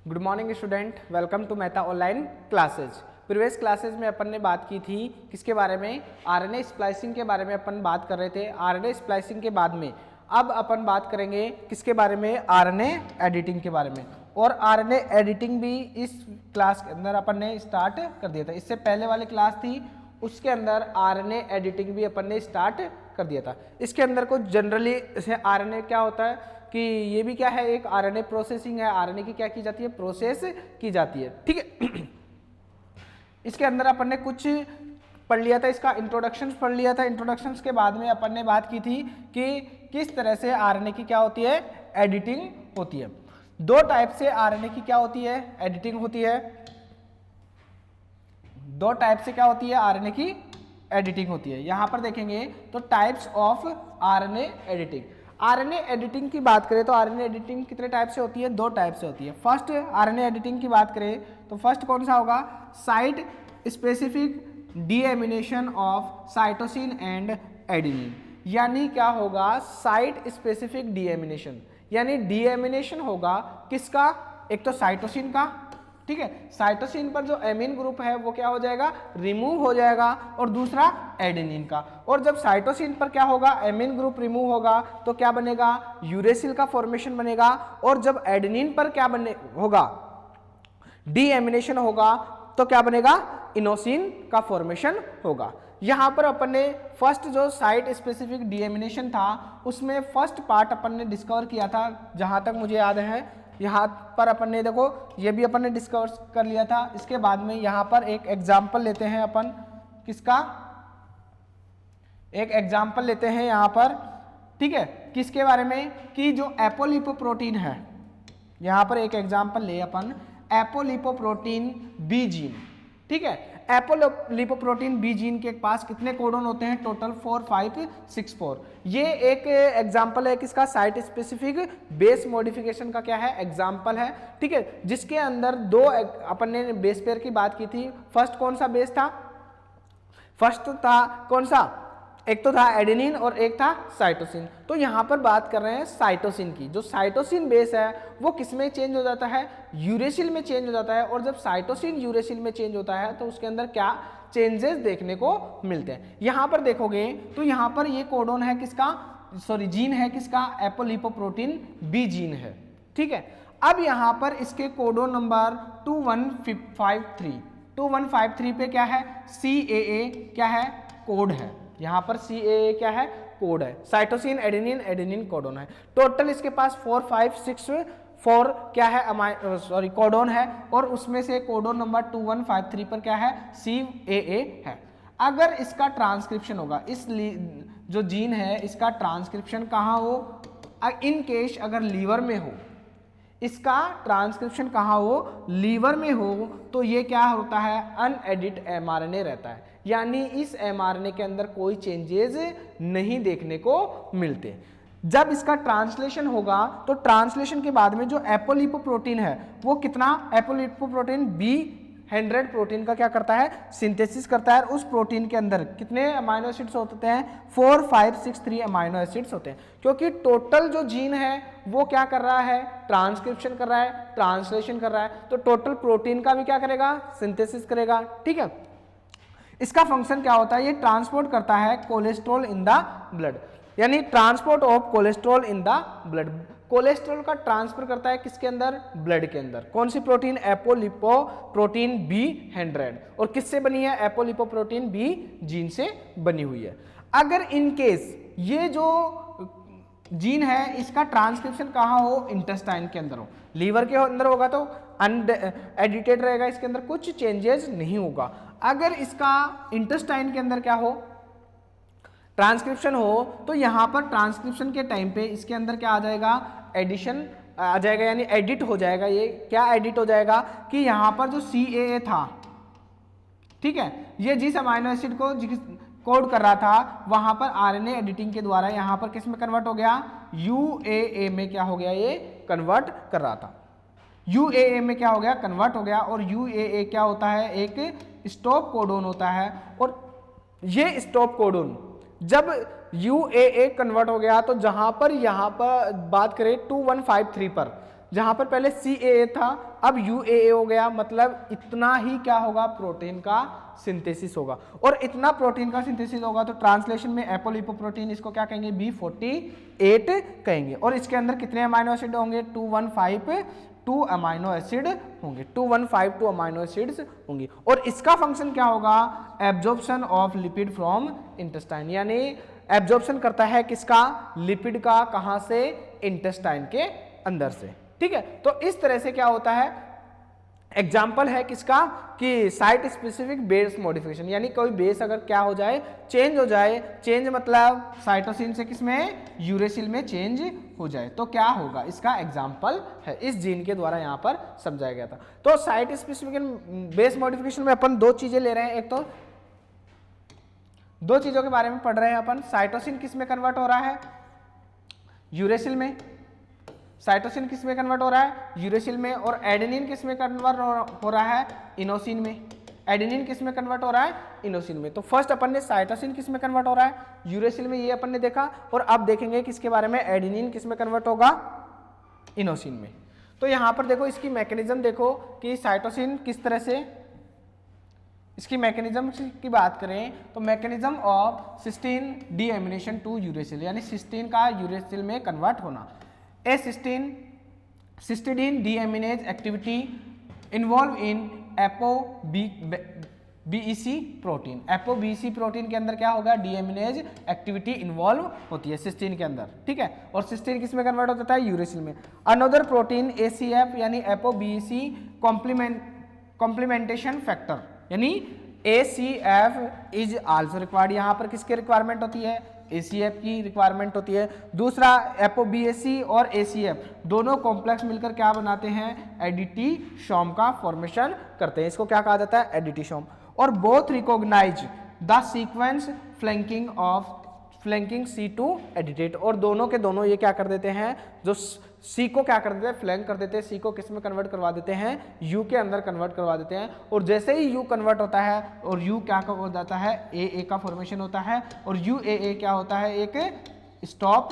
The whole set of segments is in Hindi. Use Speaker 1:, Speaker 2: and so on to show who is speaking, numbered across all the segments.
Speaker 1: Good morning student, welcome to Mehta online classes. Previous classes में अपन ने बात की थी किसके बारे में, आरएनए स्प्लाइसिंग के बारे में अपन बात कर रहे थे। आरएनए स्प्लाइसिंग के बाद में अब अपन बात करेंगे किसके बारे में, आरएनए एडिटिंग के बारे में। और आरएनए एडिटिंग भी इस क्लास के अंदर अपन ने स्टार्ट कर दिया था। इससे पहले वाली क्लास थी उसके अंदर आरएनए एडिटिंग भी अपन ने स्टार्ट कर दिया था। इसके अंदर कुछ जनरली आरएनए क्या होता है कि ये भी क्या है, एक आरएनए प्रोसेसिंग है। आरएनए की क्या की जाती है, प्रोसेस की जाती है, ठीक है। इसके अंदर अपन ने कुछ पढ़ लिया था, इसका इंट्रोडक्शन पढ़ लिया था। इंट्रोडक्शन के बाद में अपन ने बात की थी कि किस तरह से आरएनए की क्या होती है, एडिटिंग होती है। दो टाइप से आरएनए की क्या होती है, एडिटिंग होती है। दो टाइप से क्या होती है, आरएनए की एडिटिंग होती है। यहां पर देखेंगे तो types of RNA editing. RNA editing की बात करें तो आरएनए एडिटिंग कितने टाइप से होती है, दो टाइप से होती है। फर्स्ट आरएनए एडिटिंग की बात करें तो फर्स्ट कौन सा होगा, site specific deamination of cytosine and adenine. यानी क्या होगा, साइट स्पेसिफिक डीएमिनेशन, यानी डीएमिनेशन होगा किसका, एक तो साइटोसिन का, ठीक है। साइटोसिन पर जो एमीन ग्रुप है वो क्या हो जाएगा, रिमूव हो जाएगा, और दूसरा एडेनिन का। और जब साइटोसिन पर क्या होगा, एमीन ग्रुप रिमूव होगा तो क्या बनेगा, यूरेसिल का फॉर्मेशन बनेगा। और जब एडेनिन पर क्या बने होगा, डीएमिनेशन होगा तो क्या बनेगा, इनोसिन का फॉर्मेशन होगा। यहां पर अपन ने फर्स्ट जो साइट स्पेसिफिक डीएमिनेशन था उसमें फर्स्ट पार्ट अपन ने डिस्कवर किया था, जहां तक मुझे याद है। यहाँ पर अपन ने देखो ये भी अपन ने डिस्कवर कर लिया था। इसके बाद में यहाँ पर एक एग्जाम्पल लेते हैं अपन, किसका, एक एग्जाम्पल लेते हैं यहाँ पर, ठीक है, किसके बारे में, कि जो एपोलिपोप्रोटीन है। यहाँ पर एक एग्जाम्पल ले अपन, एपोलिपोप्रोटीन बी जीन, ठीक है। एपोलिपोप्रोटीन बी जीन के पास कितने कोडोन होते हैं, टोटल 4564। ये एक एग्जाम्पल है किसका, साइट स्पेसिफिक बेस मॉडिफिकेशन का क्या है, एग्जाम्पल है, ठीक है। जिसके अंदर दो अपन ने बेस पेयर की बात की थी। फर्स्ट कौन सा बेस था, फर्स्ट था कौन सा, एक तो था एडेनिन और एक था साइटोसिन। तो यहां पर बात कर रहे हैं साइटोसिन की। जो साइटोसिन बेस है वो किसमें चेंज हो जाता है, यूरेसिल में चेंज हो जाता है। और जब साइटोसिन यूरेसिल में चेंज होता है तो उसके अंदर क्या चेंजेस देखने को मिलते हैं। यहां पर देखोगे तो यहां पर ये कोडोन है किसका, सॉरी जीन है किसका, एपोलिपोप्रोटीन बी जीन है, ठीक है। अब यहां पर इसके कोडोन नंबर 2153 पे क्या है, CAA क्या है, कोड है। यहां पर CAA क्या है, कोड है। साइटोसिन एडेनिन, एडेनिन कोडोन है। टोटल इसके पास 4564 क्या है, सॉरी कोडोन है। और उसमें से कोडोन नंबर 2153 पर क्या है, CAA है। अगर इसका ट्रांसक्रिप्शन होगा, इस जो जीन है इसका ट्रांसक्रिप्शन कहाँ हो, इन केस अगर लीवर में हो, इसका ट्रांसक्रिप्शन कहाँ हो, लीवर में हो, तो ये क्या होता है, अनएडिट mRNA रहता है। यानी इस mRNA के अंदर कोई चेंजेस नहीं देखने को मिलते। जब इसका ट्रांसलेशन होगा तो ट्रांसलेशन के बाद में जो एपोलिपोप्रोटीन है वो कितना, एपोलिपोप्रोटीन B100 प्रोटीन का क्या करता है, सिंथेसिस करता है। उस प्रोटीन के अंदर कितने अमाइनो एसिड्स होते हैं, 4563 अमाइनो एसिड्स होते हैं। क्योंकि टोटल जो जीन है वो क्या कर रहा है, ट्रांसक्रिप्शन कर रहा है, ट्रांसलेशन कर रहा है। तो टोटल प्रोटीन का भी क्या करेगा, सिंथेसिस करेगा, ठीक है। इसका फंक्शन क्या होता है, ये ट्रांसपोर्ट करता है कोलेस्ट्रॉल इन द ब्लड, यानी transport of cholesterol in the blood. Cholesterol का ट्रांसफर करता है किसके अंदर, ब्लड के अंदर। कौन सी प्रोटीन, एपोलिपोप्रोटीन B100। और किससे बनी है, एपोलिपोप्रोटीन B जीन से बनी हुई है। अगर इन केस ये जो जीन है इसका ट्रांसक्रिप्शन कहाँ हो, इंटेस्टाइन के अंदर हो, लीवर के अंदर होगा तो अनएडिटेड रहेगा, इसके अंदर कुछ चेंजेस नहीं होगा। अगर इसका इंटेस्टाइन के अंदर क्या हो, ट्रांसक्रिप्शन हो, तो यहां पर ट्रांसक्रिप्शन के टाइम पे इसके अंदर क्या आ जाएगा, एडिशन आ जाएगा, यानी एडिट हो जाएगा। ये क्या एडिट हो जाएगा कि यहां पर जो CAA था, ठीक है, ये जिस अमाइनो एसिड को कोड कर रहा था वहां पर आरएनए एडिटिंग के द्वारा यहां पर किस में कन्वर्ट हो गया, UAA में क्या हो गया, ये कन्वर्ट कर रहा था, UAA में क्या हो गया, कन्वर्ट हो गया। और UAA क्या होता है, एक स्टॉप कोडोन होता है। और ये स्टॉप कोडोन जब UAA कन्वर्ट हो गया तो जहां पर यहां पर बात करें 2153 पर, जहां पर पहले CAA था अब UAA हो गया, मतलब इतना ही क्या होगा, प्रोटीन का सिंथेसिस होगा। और इतना प्रोटीन का सिंथेसिस होगा तो ट्रांसलेशन में एपोलिपोप्रोटीन, इसको क्या कहेंगे, B48 कहेंगे। और इसके अंदर कितने अमाइनो एसिड होंगे, 215 अमाइनो एसिड होंगे, 215 अमाइनो एसिड्स होंगी। और इसका फंक्शन क्या होगा, absorption of lipid from intestine, यानी एब्जॉर्प्शन करता है किसका, लिपिड का, कहां से, इंटेस्टाइन के अंदर से। ठीक है, तो इस तरह से क्या होता है, एग्जाम्पल है किसका, कि साइट स्पेसिफिक बेस मॉडिफिकेशन, यानी कोई बेस अगर क्या हो जाए, चेंज हो जाए, चेंज मतलब साइटोसिन से किसमें, यूरेसिल में चेंज हो जाए, तो क्या होगा, इसका एग्जाम्पल है, इस जीन के द्वारा यहां पर समझाया गया था। तो साइट स्पेसिफिक बेस मॉडिफिकेशन में अपन दो चीजें ले रहे हैं, एक तो दो चीजों के बारे में पढ़ रहे हैं अपन, साइटोसिन किस में कन्वर्ट हो रहा है, यूरेसिल में, साइटोसिन किस में कन्वर्ट हो रहा है, यूरेसिल में, और एडेनिन किस में कन्वर्ट हो रहा है, इनोसिन में, एडेनिन किस में कन्वर्ट हो रहा है, इनोसिन में। तो फर्स्ट अपन ने साइटोसिन किस में कन्वर्ट हो रहा है, यूरेसिल में, ये अपन ने देखा, और अब देखेंगे किसके बारे में, एडेनिन किस में कन्वर्ट होगा, इनोसिन में। तो यहां पर देखो इसकी मैकेनिज्म देखो कि साइटोसिन किस तरह से, इसकी मैकेनिज्म की बात करें तो mechanism of cytosine deamination to uracil, यानी सिस्टीन का यूरेसिल में कन्वर्ट होना। A cytidine deaminase activity involve in ApoBEC protein, ApoBEC protein के अंदर क्या होगा, डीएमिनेज एक्टिविटी इन्वॉल्व होती है सिस्टीन के अंदर। ठीक है, और सिस्टीन किस में कन्वर्ट होता है, यूरेसिल में। अनदर प्रोटीन ACF यानी ApoBEC कॉम्प्लीमेंटेशन फैक्टर, यानी ACF इज आल्सो रिक्वायर्ड, यहां पर किसकी रिक्वायरमेंट होती है, ACF की रिक्वायरमेंट होती है। दूसरा ApoBEC और ACF दोनों कॉम्प्लेक्स मिलकर क्या बनाते हैं, एडिटिशोम का फॉर्मेशन करते हैं, इसको क्या कहा जाता है, एडिटिशोम। और both recognize the sequence flanking C to edited, और दोनों के दोनों ये क्या कर देते हैं, जो C को क्या कर देते हैं, फ्लैंक कर देते हैं, C को किस में कन्वर्ट करवा देते हैं, U के अंदर कन्वर्ट करवा देते हैं। और जैसे ही U कन्वर्ट होता है और U क्या हो जाता है, AA का फॉर्मेशन होता है, और UAA क्या होता है, एक स्टॉप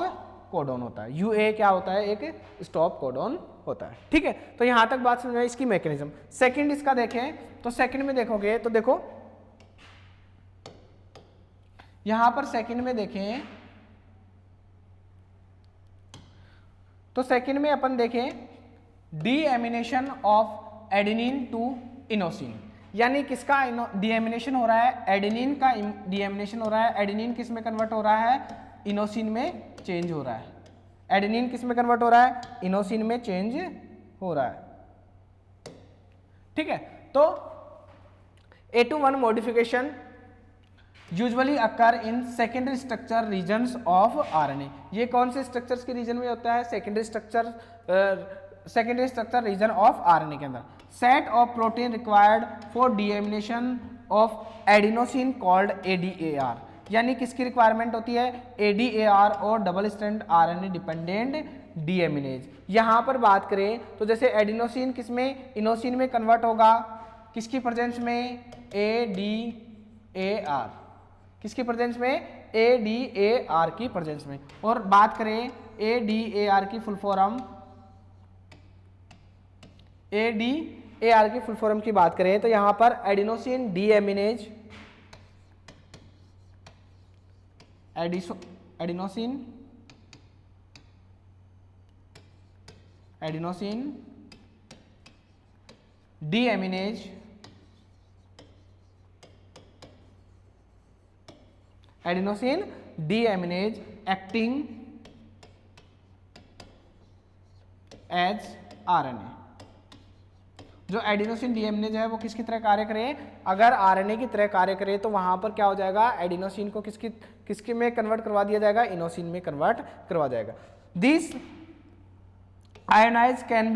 Speaker 1: कोडॉन होता है, UAA क्या होता है, एक स्टॉप कोडॉन होता है। ठीक है, तो यहां तक बात समझ में, इसकी मैकेनिज्म। सेकंड इसका देखें तो सेकंड में देखोगे तो देखो यहां पर सेकंड में देखें तो सेकंड में अपन देखें deamination of adenine to inosine, यानी किसका डीएमिनेशन हो रहा है, एडेनिन का डीएमिनेशन हो रहा है, एडेनिन किस में कन्वर्ट हो रहा है, इनोसिन में चेंज हो रहा है, एडेनिन किस में कन्वर्ट हो रहा है, इनोसिन में चेंज हो रहा है। ठीक है, तो A21 modification usually occur in secondary structure regions of RNA, ये कौन से स्ट्रक्चर्स के रीजन में होता है, secondary structure region of RNA के अंदर। Set of protein required for deamination of adenosine called ADAR, यानी किसकी रिक्वायरमेंट होती है, ADAR और double strand RNA dependent deaminase. यहां पर बात करें तो जैसे एडिनोसिन किसमें, इनोसिन में कन्वर्ट होगा, किसकी प्रेजेंस में, ADAR, किसकी प्रेजेंस में, ADAR की प्रेजेंस में। और बात करें ADAR की फुल फॉर्म, ADAR की फुल फॉर्म की बात करें तो यहां पर adenosine deaminase, adenosine deaminase acting as RNA। जो एडिनोसिन डीएमिनेज है वो किसकी तरह कार्य करे, अगर RNA की तरह कार्य करे तो वहां पर क्या हो जाएगा, एडिनोसिन को किसके में कन्वर्ट करवा दिया जाएगा, इनोसिन में कन्वर्ट करवा जाएगा। This ionize can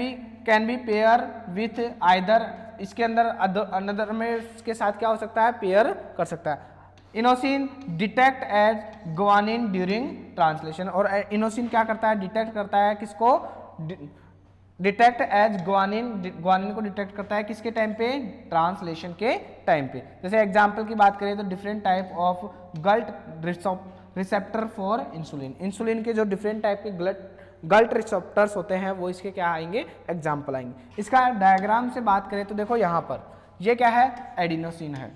Speaker 1: be pair with either, इसके अंदर अनदर में इसके साथ क्या हो सकता है, पेयर कर सकता है। Inosine detect as guanine during translation, और इनोसिन क्या करता है, डिटेक्ट करता है किसको, डिटेक्ट एज ग्वानिन को डिटेक्ट करता है किसके टाइम पे, ट्रांसलेशन के टाइम पे। जैसे एग्जांपल की बात करें तो different type of GLUT receptor for insulin, insulin के जो डिफरेंट टाइप के गलट गल्ट रिसेप्टर्स होते हैं वो इसके क्या आएंगे, एग्जाम्पल आएंगे। इसका डायग्राम से बात करें तो देखो यहाँ पर ये क्या है, एडिनोसिन है,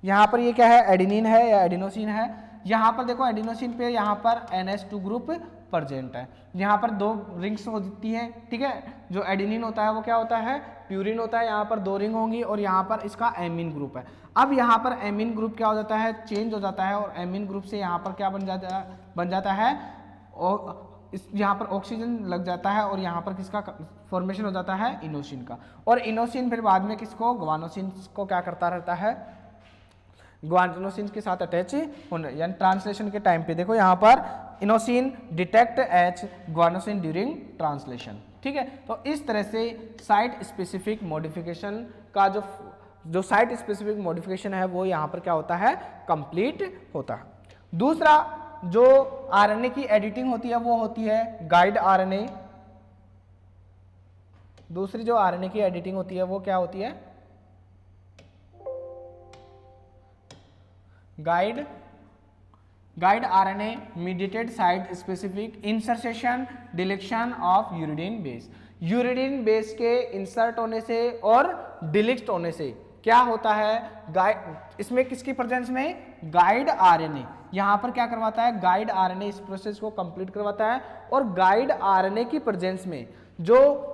Speaker 1: यहाँ पर ये क्या है, एडिनिन है या एडिनोसिन है। यहाँ पर देखो एडिनोसिन पे यहाँ पर NH2 ग्रुप प्रेजेंट है, यहाँ पर 2 रिंग्स होती हैं, ठीक है। जो एडिनिन होता है वो क्या होता है, प्यूरिन होता है, यहाँ पर 2 रिंग होंगी और यहाँ पर इसका एमीन ग्रुप है। अब यहाँ पर एमीन ग्रुप क्या हो जाता है, चेंज हो जाता है और एमीन ग्रुप से यहाँ पर क्या बन जाता है और यहाँ पर ऑक्सीजन लग जाता है और यहाँ पर किसका फॉर्मेशन हो जाता है, इनोसिन का। और इनोसिन फिर बाद में किसको, ग्वानोसिन को क्या करता रहता है, ग्वानोसिन के साथ अटैच होने, यानी ट्रांसलेशन के टाइम पे देखो यहाँ पर inosine detect H guanosine during translation, ठीक है। तो इस तरह से साइट स्पेसिफिक मॉडिफिकेशन का जो साइट स्पेसिफिक मॉडिफिकेशन है वो यहाँ पर क्या होता है, कंप्लीट होता है। दूसरा जो आरएनए की एडिटिंग होती है वो होती है गाइड आरएनए। दूसरी जो आरएनए की एडिटिंग होती है वो क्या होती है, guide RNA mediated site specific insertion deletion of uridine base. Uridine base के इंसर्ट होने से और डिलीट होने से क्या होता है, इसमें किसकी प्रेजेंस में, गाइड आरएनए यहाँ पर क्या करवाता है, गाइड आरएनए इस प्रोसेस को कंप्लीट करवाता है। और गाइड आरएनए की प्रेजेंस में जो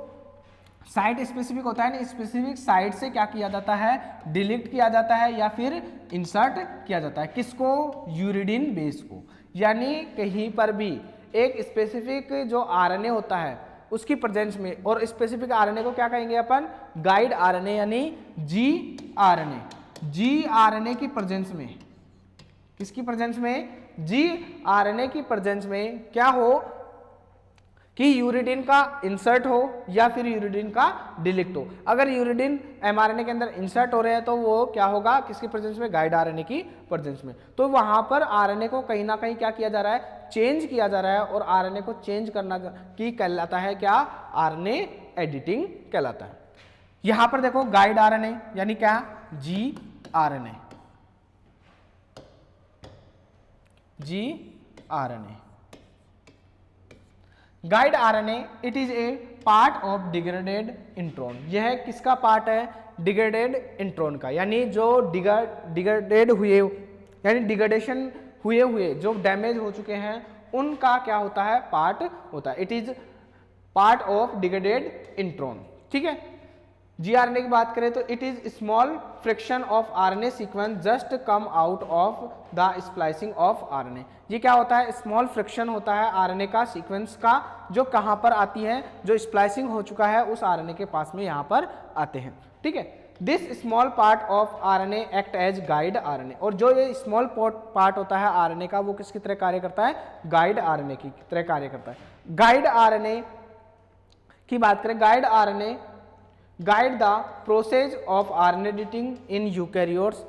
Speaker 1: साइट स्पेसिफिक होता है ना, स्पेसिफिक साइट से क्या किया जाता है, डिलीट किया जाता है या फिर इंसर्ट किया जाता है, किसको, यूरिडीन बेस को। यानी कहीं पर भी एक स्पेसिफिक जो आरएनए होता है उसकी प्रेजेंस में, और स्पेसिफिक आरएनए को क्या कहेंगे अपन, गाइड आरएनए यानी जी आरएनए। जी आरएनए की प्रेजेंस में, किसकी प्रेजेंस में, जी आरएनए की प्रेजेंस में क्या हो कि यूरिडीन का इंसर्ट हो या फिर यूरिडीन का डिलीट हो। अगर यूरिडीन एमआरएनए के अंदर इंसर्ट हो रहे हैं तो वो क्या होगा, किसकी प्रेजेंस में, गाइड आरएनए की प्रेजेंस में। तो वहां पर आरएनए को कहीं ना कहीं क्या किया जा रहा है, चेंज किया जा रहा है, और आरएनए को चेंज करना की कहलाता है क्या, आरएनए एडिटिंग कहलाता है। यहां पर देखो गाइड आरएनए यानी क्या, G RNA, G RNA. Guide RNA it is a part of degraded intron. यह किसका पार्ट है, डिग्रेडेड इंट्रॉन का, यानी जो डिग्रेडेड हुए, यानी डिग्रेडेशन हुए जो डैमेज हो चुके हैं उनका क्या होता है, पार्ट होता है। It is part of degraded intron, ठीक है। जीआरएनए की बात करें तो it is small fraction of RNA sequence just come out of the splicing of RNA. ये क्या होता है, स्मॉल फ्रैक्शन होता है आरएनए का सीक्वेंस का, जो कहां पर आती है, जो स्प्लाइसिंग हो चुका है उस आरएनए के पास में यहां पर आते हैं, ठीक है। This small part of RNA act as guide RNA. और जो ये स्मॉल पार्ट होता है आरएनए का वो किसकी तरह कार्य करता है, गाइड आरएनए की तरह कार्य करता है। गाइड आरएनए की बात करें, guide RNA guide the process of RNA editing in eukaryotes,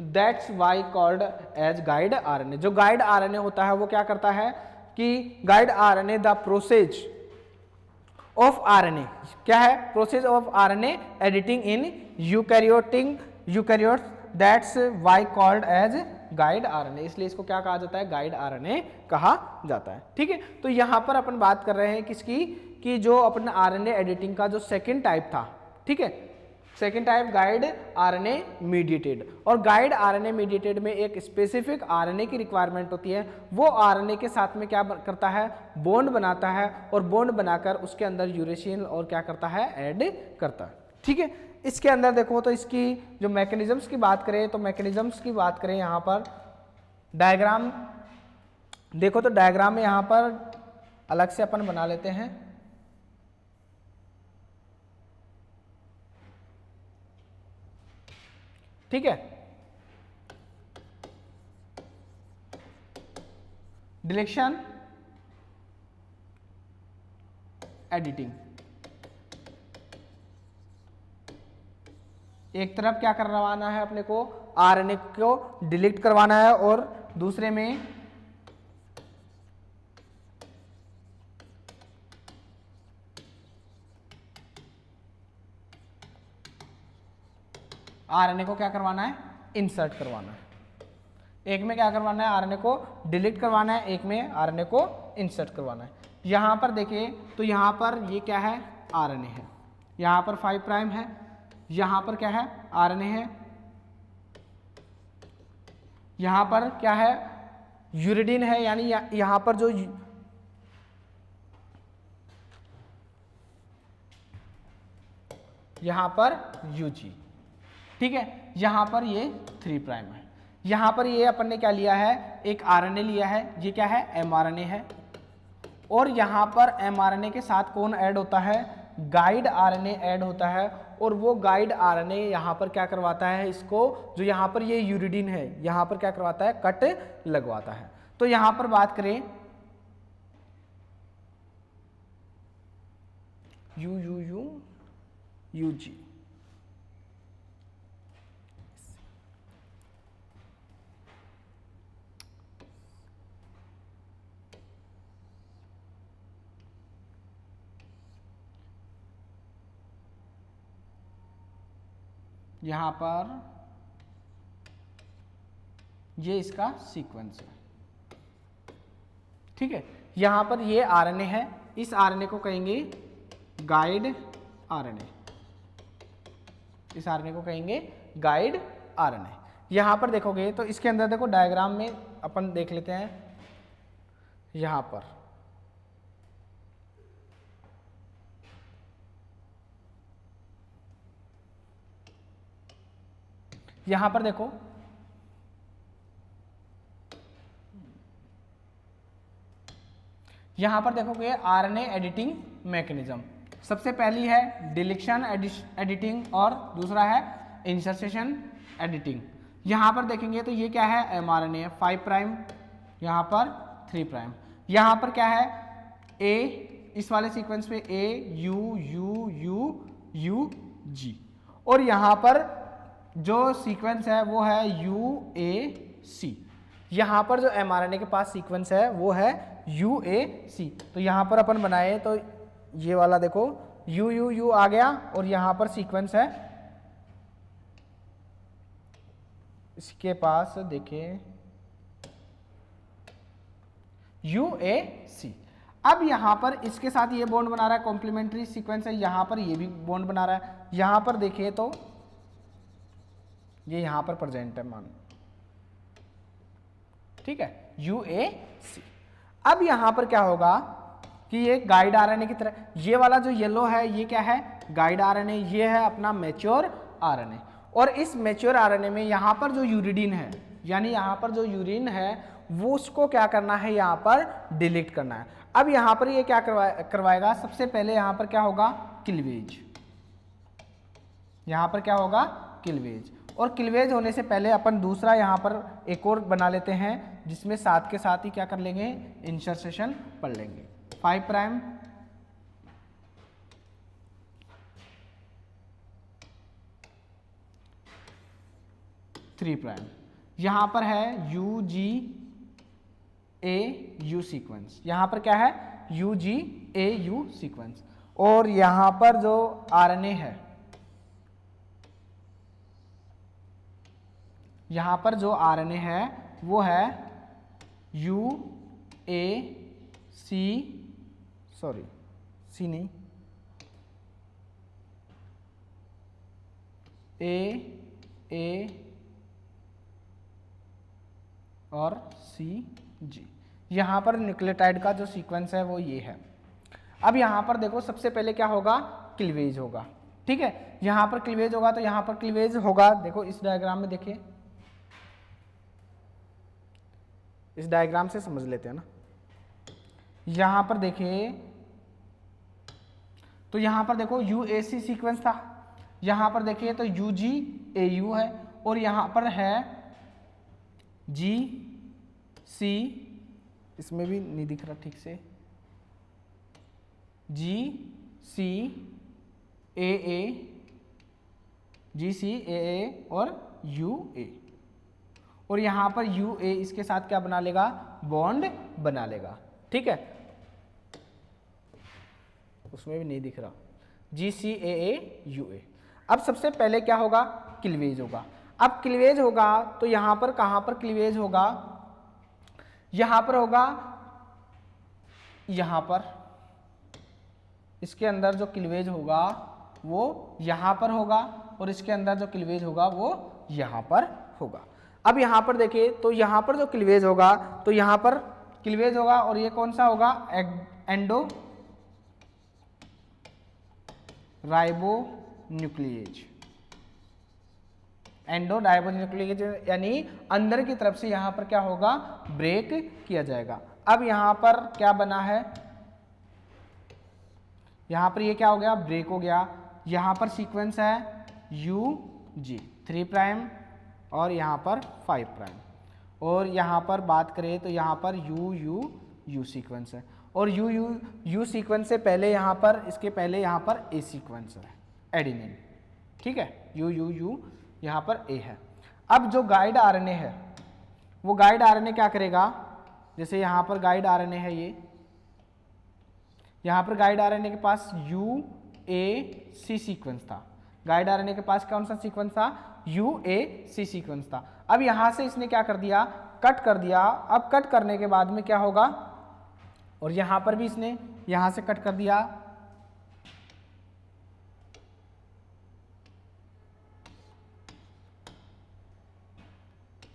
Speaker 1: that's why called as guide RNA। जो guide RNA होता है वो क्या करता है कि guide RNA the process of RNA, क्या है, process of RNA editing in eukaryotes, that's why called as guide RNA, इसलिए इसको क्या कहा जाता है, गाइड आरएनए कहा जाता है, ठीक है। तो यहां पर अपन बात कर रहे हैं किसकी, कि जो अपन आरएनए एडिटिंग का जो सेकेंड टाइप था, ठीक है, second type guide RNA mediated. और गाइड आरएनए मीडिएटेड में एक स्पेसिफिक आरएनए की रिक्वायरमेंट होती है, वो आरएनए के साथ में क्या करता है, बॉन्ड बनाता है, और बॉन्ड बनाकर उसके अंदर यूरेसिल और क्या करता है, ऐड करता है, ठीक है। इसके अंदर देखो तो इसकी जो मैकेनिज्म्स की बात करें तो मैकेनिज्म्स की बात करें, यहाँ पर डायग्राम देखो तो डायग्राम में यहाँ पर अलग से अपन बना लेते हैं, ठीक है। डिलीशन एडिटिंग, एक तरफ क्या करवाना है अपने को, आरएनए को डिलीट करवाना है, और दूसरे में आरएनए को क्या करवाना है, इंसर्ट करवाना है। एक में क्या करवाना है, आरएनए को डिलीट करवाना है, एक में आरएनए को इंसर्ट करवाना है। यहाँ पर देखिए तो यहाँ पर ये क्या है, आरएनए है, यहाँ पर 5 प्राइम है, यहाँ पर क्या है, आरएनए है, यहाँ पर क्या है, यूरिडिन है, यानी यहाँ पर जो यहाँ पर यूजी, ठीक है, यहाँ पर ये 3 प्राइम है, यहाँ पर ये अपन ने क्या लिया है, एक आरएनए लिया है, ये क्या है, एमआरएनए है, और यहाँ पर एमआरएनए के साथ कौन ऐड होता है, गाइड आरएनए ऐड होता है, और वो गाइड आरएनए यहाँ पर क्या करवाता है, इसको जो यहाँ पर ये यूरिडिन है यहाँ पर क्या करवाता है, कट लगवाता है। तो यहाँ पर बात करें यू यू यू यू जी, यहाँ पर ये इसका सीक्वेंस है, ठीक है। यहाँ पर ये आरएनए है, इस आरएनए को कहेंगे गाइड आरएनए, इस आरएनए को कहेंगे गाइड आरएनए। यहाँ पर देखोगे तो इसके अंदर देखो डायग्राम में अपन देख लेते हैं, यहाँ पर देखो यहाँ पर देखोगे आरएनए एडिटिंग मैकेनिज्म, सबसे पहली है डिलीशन एडिटिंग और दूसरा है इंसर्शन एडिटिंग। यहाँ पर देखेंगे तो ये क्या है, एमआरएनए 5 प्राइम, यहाँ पर 3 प्राइम, यहाँ पर क्या है, ए, इस वाले सीक्वेंस पे ए यू यू यू यू जी, और यहाँ पर जो सीक्वेंस है वो है यू ए सी, यहाँ पर जो एमआरएनए के पास सीक्वेंस है वो है यू ए सी। तो यहाँ पर अपन बनाए तो ये वाला देखो यू यू यू आ गया, और यहाँ पर सीक्वेंस है इसके पास देखिए यू ए सी। अब यहाँ पर इसके साथ ये बॉन्ड बना रहा है, कॉम्प्लीमेंट्री सीक्वेंस है, यहाँ पर ये भी बॉन्ड बना रहा है, यहाँ पर देखिए तो ये यहाँ पर प्रेजेंट है मान, ठीक है, यू ए सी। अब यहाँ पर क्या होगा कि ये गाइड आरएनए की तरह, ये वाला जो येलो है ये क्या है, गाइड आरएनए, ये है अपना मैच्योर आरएनए, और इस मैच्योर आरएनए में यहाँ पर जो यूरिडिन है, यानी यहाँ पर जो यूरिन है वो उसको क्या करना है, यहाँ पर डिलीट करना है। अब यहाँ पर ये क्या करवाएगा, सबसे पहले यहाँ पर क्या होगा, क्लीवेज, यहाँ पर क्या होगा, क्लीवेज, और क्लीवेज होने से पहले अपन दूसरा यहाँ पर एक और बना लेते हैं, जिसमें साथ के साथ ही क्या कर लेंगे, इंसर्शन पढ़ लेंगे। 5 प्राइम, थ्री प्राइम, यहाँ पर है U G A U sequence, यहाँ पर क्या है, U G A U sequence, और यहाँ पर जो आरएनए है, यहाँ पर जो आरएनए है वो है U A C, sorry C नहीं, ए और सी जी। यहाँ पर न्यूक्लियोटाइड का जो सीक्वेंस है वो ये है। अब यहाँ पर देखो सबसे पहले क्या होगा, क्लीवेज होगा, ठीक है, यहाँ पर क्लीवेज होगा, तो यहाँ पर क्लीवेज होगा, देखो इस डायग्राम में देखिए, इस डायग्राम से समझ लेते हैं ना। यहाँ पर देखिए तो यहाँ पर देखो यूएसी सीक्वेंस था, यहाँ पर देखिए तो यूजी एयू है, और यहाँ पर है जी सी, इसमें भी नहीं दिख रहा ठीक से, जी सी ए, जी सी ए और यू ए, और यहाँ पर यू ए इसके साथ क्या बना लेगा, बॉन्ड बना लेगा, ठीक है, उसमें भी नहीं दिख रहा, जी सी ए यू ए। अब सबसे पहले क्या होगा, क्लीवेज होगा। अब क्लीवेज होगा तो यहाँ पर कहाँ पर क्लीवेज होगा, यहाँ पर होगा यहाँ पर इसके अंदर जो क्लीवेज होगा वो यहाँ पर होगा और इसके अंदर जो क्लीवेज होगा वो यहाँ पर होगा। अब यहाँ पर देखिए तो यहाँ पर जो क्लीवेज होगा तो यहाँ पर क्लीवेज होगा और ये कौन सा होगा, एंडो राइबोन्यूक्लिएज, एंडो राइबोन्यूक्लिएज यानी अंदर की तरफ से यहाँ पर क्या होगा, ब्रेक किया जाएगा। अब यहाँ पर क्या बना है, यहाँ पर ये क्या हो गया, ब्रेक हो गया। यहाँ पर सीक्वेंस है UG 3' और यहाँ पर 5', और यहाँ पर बात करें तो यहाँ पर U सीक्वेंस है, और U सीक्वेंस से पहले यहाँ पर, इसके पहले यहाँ पर A सीक्वेंस है एडेनिन, ठीक है, U यहाँ पर A है। अब जो गाइड RNA है वो गाइड RNA क्या करेगा, जैसे यहाँ पर गाइड RNA है, ये यहाँ पर गाइड RNA के पास UAC सीक्वेंस था, गाइड RNA के पास कौन सा सीक्वेंस था, UAC सीक्वेंस था। अब यहाँ से इसने क्या कर दिया, कट कर दिया। अब कट करने के बाद में क्या होगा, और यहाँ पर भी इसने यहाँ से कट कर दिया,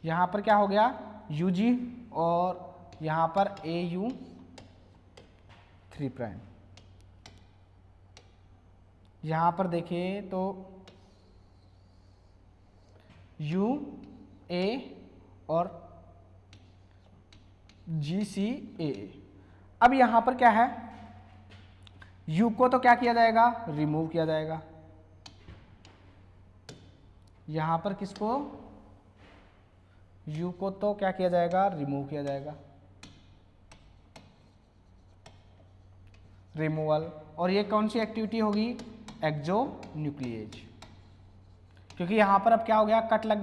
Speaker 1: यहाँ पर क्या हो गया UG और यहाँ पर AU 3'। यहाँ पर देखिए तो UA और GCAA। अब यहाँ पर क्या है, U को तो क्या किया जाएगा, रिमूव किया जाएगा। यहाँ पर किसको, U को तो क्या किया जाएगा, रिमूव किया जाएगा, रिमूवल। और ये कौन सी एक्टिविटी होगी, एक्सोन्यूक्लिएज, क्योंकि यहाँ पर अब क्या हो गया, कट लग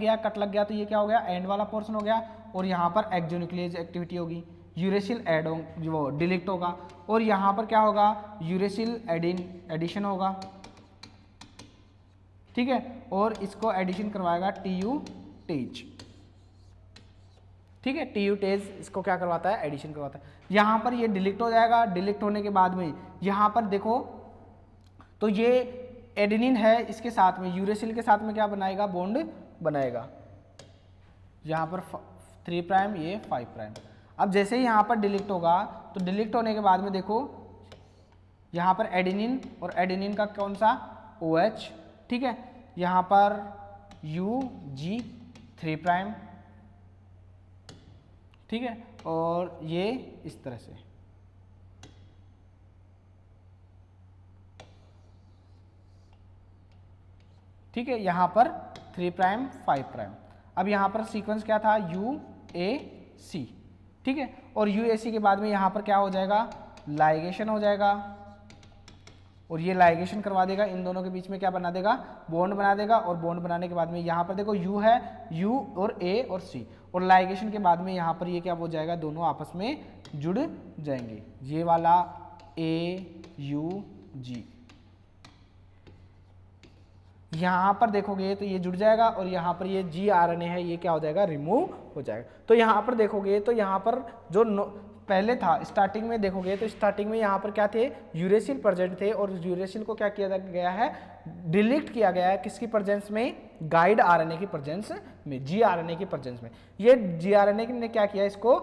Speaker 1: गया तो ये क्या हो गया, एंड वाला पोर्शन हो गया, और यहाँ पर एक्सोन्यूक्लिएज एक्टिविटी होगी, यूरेसिल एड वो डिलीट होगा, और यहाँ पर क्या होगा, यूरेसिल एडिशन होगा, ठीक है, और इसको एडिशन करवाएगा TU टेज, ठीक है, TU टेज इसको क्या करवाता है, एडिशन करवाता है। यहाँ पर ये डिलीट हो जाएगा, डिलीट होने के बाद में यहाँ पर देखो तो ये एडेनिन है, इसके साथ में यूरेसिल के साथ में क्या बनाएगा, बॉन्ड बनाएगा, यहाँ पर 3', ये 5'। अब जैसे ही यहाँ पर डिलीट होगा तो डिलीट होने के बाद में देखो यहाँ पर एडेनिन और एडेनिन का कौन सा, OH, ठीक है, यहाँ पर UG 3', ठीक है, और ये इस तरह से, ठीक है, यहाँ पर 3', 5'। अब यहाँ पर सीक्वेंस क्या था, UAC, ठीक है, और UAC के बाद में यहाँ पर क्या हो जाएगा, लाइगेशन हो जाएगा, और ये लाइगेशन करवा देगा, इन दोनों के बीच में क्या बना देगा, बॉन्ड बना देगा, और बॉन्ड बनाने के बाद में यहाँ पर देखो U है, U और A और C, और लाइगेशन के बाद में यहाँ पर ये क्या हो जाएगा, दोनों आपस में जुड़ जाएंगे, ये वाला AUG, यहाँ पर देखोगे तो ये जुड़ जाएगा, और यहाँ पर ये gRNA है, ये क्या हो जाएगा, रिमूव हो जाएगा। तो यहाँ पर देखोगे तो यहाँ पर जो पहले था, स्टार्टिंग में देखोगे तो स्टार्टिंग में यहाँ पर क्या थे, यूरेसिल प्रेजेंट थे, और यूरेसिल को क्या किया गया है, डिलीट किया गया है, किसकी प्रेजेंस में, गाइड RNA की प्रेजेंस में, gRNA की प्रेजेंस में। ये gRNA ने क्या किया, इसको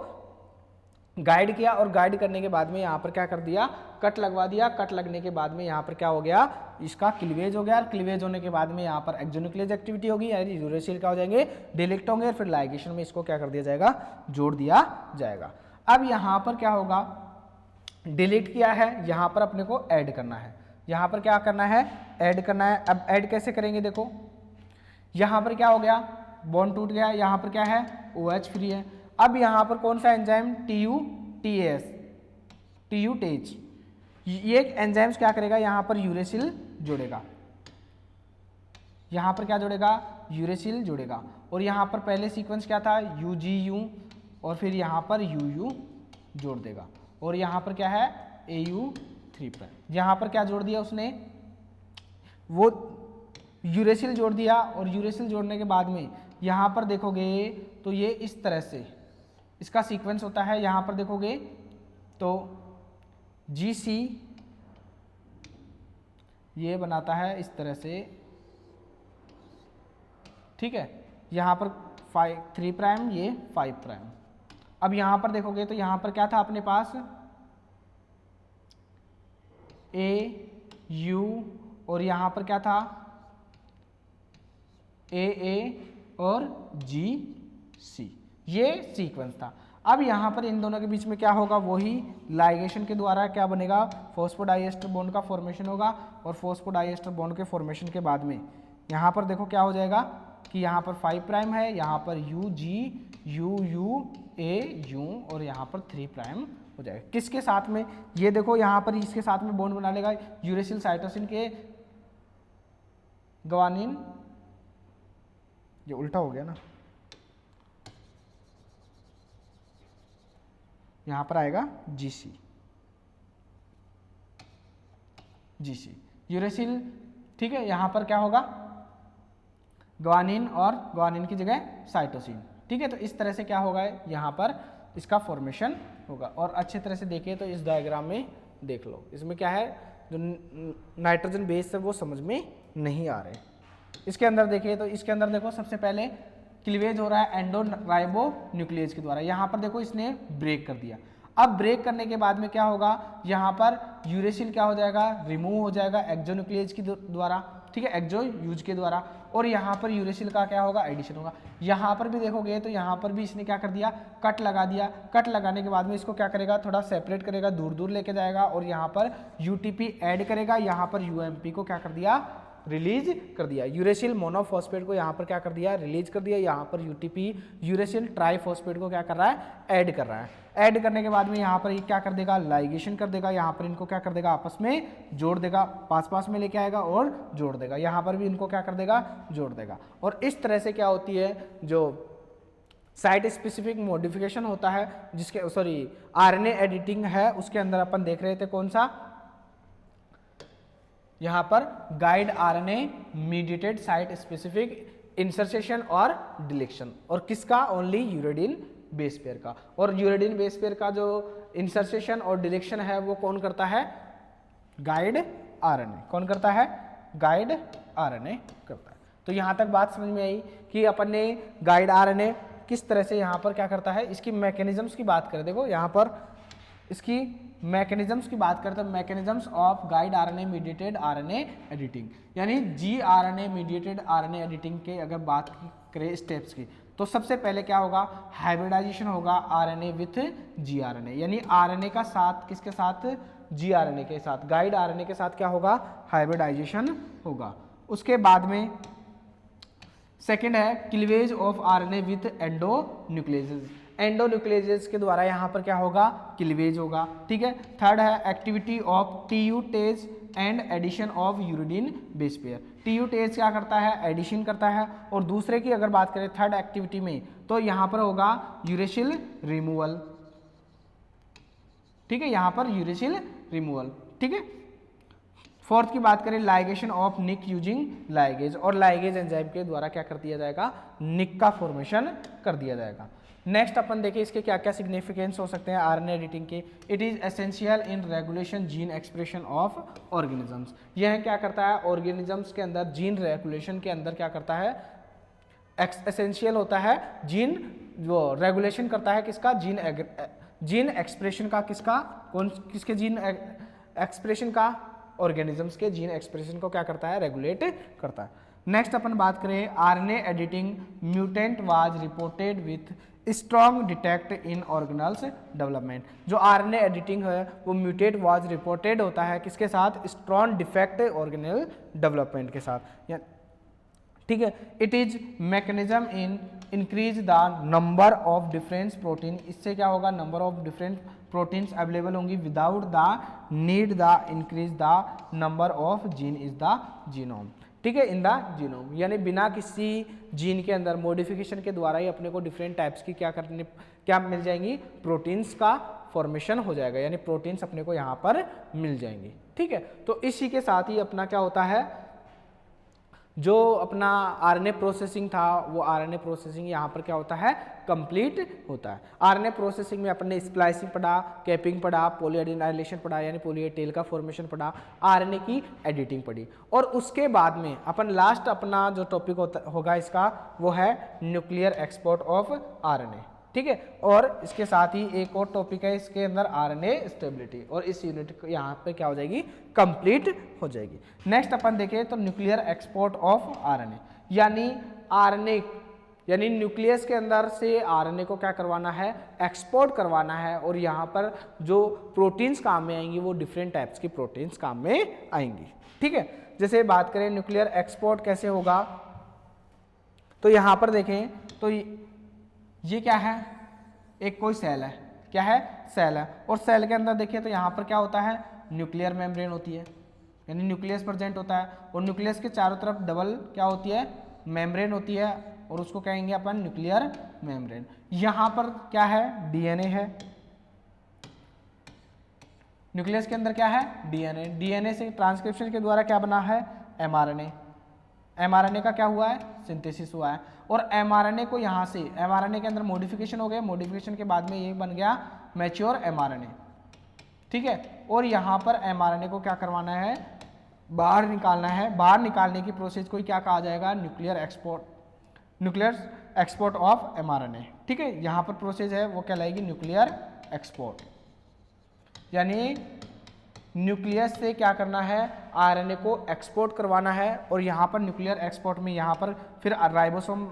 Speaker 1: गाइड किया, और गाइड करने के बाद में यहाँ पर क्या कर दिया, कट लगवा दिया। कट लगने के बाद में यहाँ पर क्या हो गया, इसका क्लीवेज हो गया, और क्लीवेज होने के बाद में यहाँ पर एक्सोन्यूक्लिएज एक्टिविटी होगी, यानी यूरेसिल क्या हो जाएंगे, डिलीट होंगे, फिर लाइगेशन में इसको क्या कर दिया जाएगा, जोड़ दिया जाएगा। अब यहाँ पर क्या होगा, डिलीट किया है, यहाँ पर अपने को ऐड करना है, यहाँ पर क्या करना है, ऐड करना है। अब ऐड कैसे करेंगे, देखो यहाँ पर क्या हो गया, बॉन्ड टूट गया, यहाँ पर क्या है, OH फ्री है। अब यहाँ पर कौन सा एंजाइम, TU टेज, ये एंजाइम्स क्या करेगा, यहाँ पर यूरेसिल जोड़ेगा, यहाँ पर क्या जोड़ेगा, यूरेसिल जोड़ेगा, और यहाँ पर पहले सीक्वेंस क्या था, UGU, और फिर यहाँ पर UU जोड़ देगा, और यहाँ पर क्या है, AU 3'। यहाँ पर क्या जोड़ दिया उसने, वो यूरेसिल जोड़ दिया, और यूरेसिल जोड़ने के बाद में यहाँ पर देखोगे तो ये इस तरह से इसका सीक्वेंस होता है। यहाँ पर देखोगे तो GC ये बनाता है इस तरह से, ठीक है। यहाँ पर 3 प्राइम, ये 5 प्राइम। अब यहाँ पर देखोगे तो यहाँ पर क्या था अपने पास, AU और यहाँ पर क्या था, AA और GC, ये सीक्वेंस था। अब यहाँ पर इन दोनों के बीच में क्या होगा, वही लाइगेशन के द्वारा क्या बनेगा, फॉस्फोडाइएस्टर बॉन्ड का फॉर्मेशन होगा। और फॉस्फोडाइएस्टर बॉन्ड के फॉर्मेशन के बाद में यहाँ पर देखो क्या हो जाएगा कि यहाँ पर 5 प्राइम है, यहाँ पर UGUUAU और यहाँ पर 3 प्राइम हो जाएगा। किसके साथ में, ये देखो यहाँ पर इसके साथ में बॉन्ड बना लेगा यूरेसिल साइटोसिन के ग्वानिन, ये उल्टा हो गया ना, यहाँ पर आएगा GC यूरेसिल, ठीक है। यहाँ पर क्या होगा, ग्वानिन और ग्वानिन की जगह साइटोसिन, ठीक है। तो इस तरह से क्या होगा, यहाँ पर इसका फॉर्मेशन होगा। और अच्छे तरह से देखिए तो इस डायग्राम में देख लो, इसमें क्या है, जो नाइट्रोजन बेस है वो समझ में नहीं आ रहे। इसके अंदर देखिए तो इसके अंदर देखो सबसे पहले क्लीवेज हो रहा है एंडो राइबो न्यूक्लियस के द्वारा। यहाँ पर देखो इसने ब्रेक कर दिया। अब ब्रेक करने के बाद में क्या होगा, यहाँ पर यूरेसिल क्या हो जाएगा, रिमूव हो जाएगा एक्सोन्यूक्लियस के द्वारा, ठीक है, एक्सो यूज के द्वारा। और यहाँ पर यूरेसिल का क्या होगा, एडिशन होगा। यहाँ पर भी देखोगे तो यहाँ पर भी इसने क्या कर दिया, कट लगा दिया। कट लगाने के बाद में इसको क्या करेगा, थोड़ा सेपरेट करेगा, दूर दूर लेके जाएगा और यहाँ पर UTP ऐड करेगा। यहाँ पर UMP को क्या कर दिया, रिलीज कर दिया। यूरेसिल मोनोफॉस्फेट को यहाँ पर क्या कर दिया, रिलीज कर दिया। यहाँ पर UTP यूरेसिल ट्राइफॉस्फेट को क्या कर रहा है, ऐड कर रहा है। ऐड करने के बाद में यहाँ पर ये क्या कर देगा, लाइगेशन कर देगा। यहाँ पर इनको क्या कर देगा, आपस में जोड़ देगा, पास पास में लेके आएगा और जोड़ देगा। यहाँ पर भी इनको क्या कर देगा, जोड़ देगा। और इस तरह से क्या होती है, जो साइट स्पेसिफिक मॉडिफिकेशन होता है, जिसके RNA एडिटिंग है, उसके अंदर अपन देख रहे थे कौन सा, यहाँ पर guide RNA mediated site specific insertion और डिलीशन। और किसका, ओनली यूरेडिन बेस पेयर का। और यूरेडिन बेस पेयर का जो इंसर्शन और डिलीशन है वो कौन करता है, गाइड RNA। कौन करता है, गाइड RNA करता है। तो यहाँ तक बात समझ में आई कि अपन ने गाइड RNA किस तरह से यहाँ पर क्या करता है। इसकी मैकेनिज्म्स की बात करें, देखो यहाँ पर इसकी मैकेनिज्म्स की बात करते हैं, mechanisms of guide RNA mediated RNA editing, यानी gRNA मीडिएटेड RNA एडिटिंग के अगर बात करें स्टेप्स की, तो सबसे पहले क्या होगा, हाइब्रिडाइजेशन होगा RNA विथ gRNA, यानी RNA का साथ किसके साथ, gRNA के साथ, गाइड RNA के साथ क्या होगा, हाइब्रिडाइजेशन होगा। उसके बाद में सेकेंड है cleavage of RNA with endonuclease, endonuclease के द्वारा यहाँ पर क्या होगा, क्लीवेज होगा, ठीक है। थर्ड है एक्टिविटी ऑफ TU टेज and addition of uridine base pair. TU टेज क्या करता है, एडिशन करता है। और दूसरे की अगर बात करें थर्ड एक्टिविटी में, तो यहाँ पर होगा यूरेसिल रिमूवल, ठीक है, यहाँ पर यूरेसिल रिमूवल, ठीक है। फोर्थ की बात करें ligation of nick using ligase, और लाइगेज एंजाइम के द्वारा क्या कर दिया जाएगा, निक का फॉर्मेशन कर दिया जाएगा। नेक्स्ट अपन देखें इसके क्या क्या सिग्निफिकेंस हो सकते हैं RNA एडिटिंग के। It is essential in regulation gene expression of organisms, यह क्या करता है, ऑर्गेनिजम्स के अंदर जीन रेगुलेशन के अंदर क्या करता है, एसेंशियल होता है, जीन जो रेगुलेशन करता है किसका, जीन एक्सप्रेशन का, किसका, कौन किसके जीन एक्सप्रेशन का, ऑर्गेनिजम्स के जीन एक्सप्रेशन को क्या करता है, रेगुलेट करता है। नेक्स्ट अपन बात करें RNA editing mutant was reported with strong detect in organelles development. जो RNA एडिटिंग है वो म्यूटेट वाज रिपोर्टेड होता है किसके साथ, स्ट्रॉन्ग डिफेक्ट ऑर्गेनल डेवलपमेंट के साथ, ठीक है। It is mechanism in increase the number of different protein, इससे क्या होगा, number of different proteins available होंगी without the need the increase the number of gene is the genome, ठीक है, इन द जीनोम, यानी बिना किसी जीन के अंदर मॉडिफिकेशन के द्वारा ही अपने को डिफरेंट टाइप्स की क्या मिल जाएंगी, प्रोटीन्स का फॉर्मेशन हो जाएगा, यानी प्रोटीन्स अपने को यहाँ पर मिल जाएंगी, ठीक है। तो इसी के साथ ही अपना क्या होता है, जो अपना आरएनए प्रोसेसिंग था वो आरएनए प्रोसेसिंग यहाँ पर क्या होता है, कंप्लीट होता है। आरएनए प्रोसेसिंग में अपन ने स्प्लाइसिंग पढ़ा, कैपिंग पढ़ा, पॉलीएडेनाइलेशन पढ़ा यानी पॉली ए टेल का फॉर्मेशन पढ़ा, आरएनए की एडिटिंग पढ़ी, और उसके बाद में अपन लास्ट अपना जो टॉपिक होगा इसका वो है न्यूक्लियर एक्सपोर्ट ऑफ आरएनए। ठीक है, और इसके साथ ही एक और टॉपिक है इसके अंदर आरएनए स्टेबिलिटी, और इस यूनिट को यहाँ पे क्या हो जाएगी, कंप्लीट हो जाएगी। नेक्स्ट अपन देखें तो न्यूक्लियर एक्सपोर्ट ऑफ आरएनए, यानी आरएनए यानी न्यूक्लियस के अंदर से आरएनए को क्या करवाना है, एक्सपोर्ट करवाना है, और यहाँ पर जो प्रोटीन्स काम में आएंगी वो डिफरेंट टाइप्स की प्रोटीन्स काम में आएंगी। ठीक है, जैसे बात करें न्यूक्लियर एक्सपोर्ट कैसे होगा, तो यहाँ पर देखें तो ये क्या है, एक कोई सेल है, क्या है, सेल है, और सेल के अंदर देखिए तो यहाँ पर क्या होता है, न्यूक्लियर मेम्ब्रेन होती है, यानी न्यूक्लियस प्रेजेंट होता है, और न्यूक्लियस के चारों तरफ डबल क्या होती है, मेम्ब्रेन होती है, और उसको कहेंगे अपन न्यूक्लियर मेम्ब्रेन। यहाँ पर क्या है, डीएनए है, न्यूक्लियस के अंदर क्या है, डीएनए, डीएनए से ट्रांसक्रिप्शन के द्वारा क्या बना है, एमआरएनए, एमआरएनए का क्या हुआ है, सिंथेसिस हुआ है, और एमआरएनए को यहाँ से एमआरएनए के अंदर मॉडिफिकेशन हो गया, मॉडिफिकेशन के बाद में ये बन गया मैच्योर एमआरएनए। ठीक है, और यहाँ पर एमआरएनए को क्या करवाना है, बाहर निकालना है, बाहर निकालने की प्रोसेस को क्या कहा जाएगा, न्यूक्लियर एक्सपोर्ट ऑफ एमआरएनए। ठीक है, यहाँ पर प्रोसेस है वो कहलाएगी न्यूक्लियर एक्सपोर्ट, यानी न्यूक्लियस से क्या करना है, आरएनए को एक्सपोर्ट करवाना है, और यहाँ पर न्यूक्लियर एक्सपोर्ट में यहाँ पर फिर राइबोसोम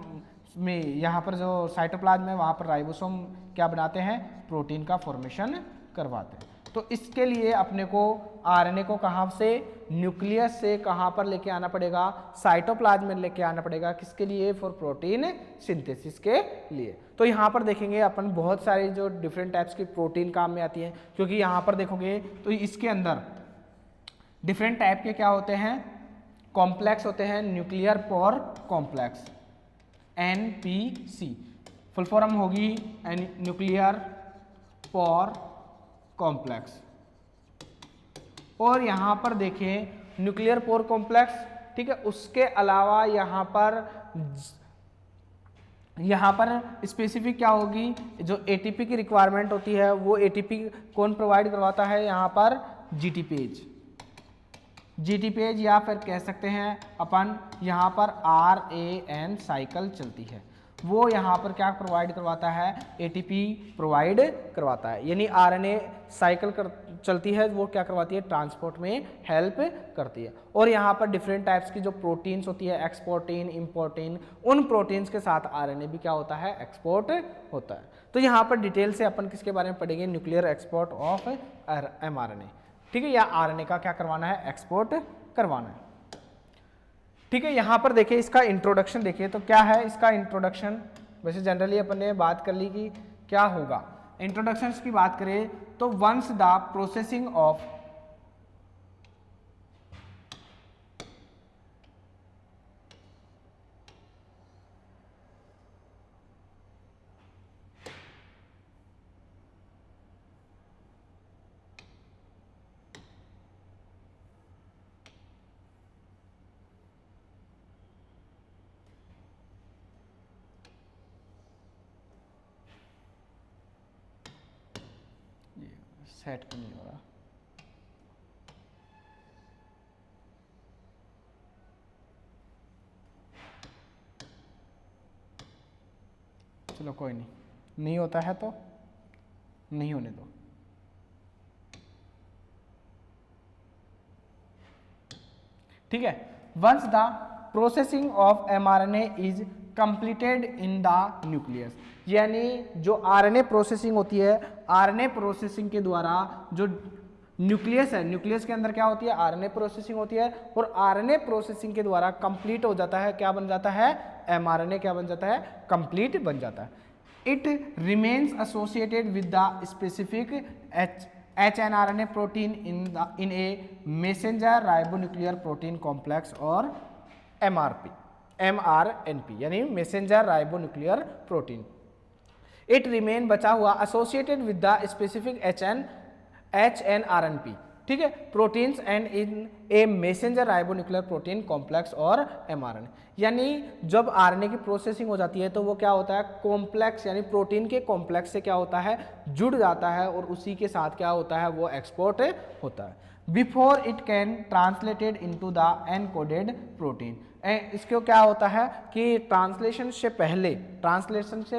Speaker 1: में, यहाँ पर जो साइटोप्लाज्म है वहाँ पर राइबोसोम क्या बनाते हैं, प्रोटीन का फॉर्मेशन करवाते हैं। तो इसके लिए अपने को आरएनए को कहाँ से, न्यूक्लियस से कहाँ पर लेके आना पड़ेगा, साइटोप्लाज्म में लेके आना पड़ेगा, किसके लिए, फॉर प्रोटीन सिंथेसिस के लिए। तो यहाँ पर देखेंगे अपन बहुत सारी जो डिफरेंट टाइप्स की प्रोटीन काम में आती हैं, क्योंकि यहाँ पर देखोगे तो इसके अंदर डिफरेंट टाइप के क्या होते हैं, कॉम्प्लेक्स होते हैं, nuclear pore complex, NPC, full form होगी न्यूक्लियर पोर कॉम्प्लेक्स। और यहाँ पर देखें न्यूक्लियर पोर कॉम्प्लेक्स, ठीक है, उसके अलावा यहाँ पर स्पेसिफिक क्या होगी, जो एटीपी की रिक्वायरमेंट होती है वो एटीपी कौन प्रोवाइड करवाता है, यहाँ पर जीटीपेज, या फिर कह सकते हैं अपन यहाँ पर RAN साइकिल चलती है, वो यहाँ पर क्या प्रोवाइड करवाता है, एटीपी प्रोवाइड करवाता है, यानी आरएनए साइकिल चलती है वो क्या करवाती है, ट्रांसपोर्ट में हेल्प करती है। और यहाँ पर डिफरेंट टाइप्स की जो प्रोटीन्स होती है, एक्सपोर्टीन, इम्पोर्टीन, उन प्रोटीन्स के साथ आरएनए भी क्या होता है, एक्सपोर्ट होता है। तो यहाँ पर डिटेल से अपन किसके बारे में पढ़ेंगे, न्यूक्लियर एक्सपोर्ट ऑफ एमआरएनए। ठीक है, या आरएनए का क्या करवाना है, एक्सपोर्ट करवाना है। ठीक है, यहाँ पर देखिए इसका इंट्रोडक्शन देखिए तो क्या है इसका इंट्रोडक्शन, वैसे जनरली अपन ने बात कर ली कि क्या होगा। इंट्रोडक्शन की बात करें तो once the processing of set नहीं हो रहा, चलो कोई नहीं होता है तो नहीं होने दो। ठीक है, once the processing of mRNA is completed in the nucleus, यानी जो आरएनए प्रोसेसिंग होती है, आरएनए प्रोसेसिंग के द्वारा जो न्यूक्लियस है, न्यूक्लियस के अंदर क्या होती है, आरएनए प्रोसेसिंग होती है, और आरएनए प्रोसेसिंग के द्वारा कंप्लीट हो जाता है, क्या बन जाता है, एमआरएनए क्या बन जाता है, कंप्लीट बन जाता है। It remains associated with the specific HNRNA protein in a messenger ribonuclear protein complex और MRNP यानी messenger ribonuclear protein. It remain बचा हुआ associated with the specific HNRNP। ठीक है, proteins and in a messenger ribonuclear protein complex और एमआरएनए। यानी जब आरएनए की प्रोसेसिंग हो जाती है तो वो क्या होता है, कॉम्प्लेक्स यानी प्रोटीन के कॉम्प्लेक्स से क्या होता है, जुड़ जाता है और उसी के साथ क्या होता है, वो एक्सपोर्ट होता है before it can translated into the encoded protein. इसको क्या होता है कि ट्रांसलेशन से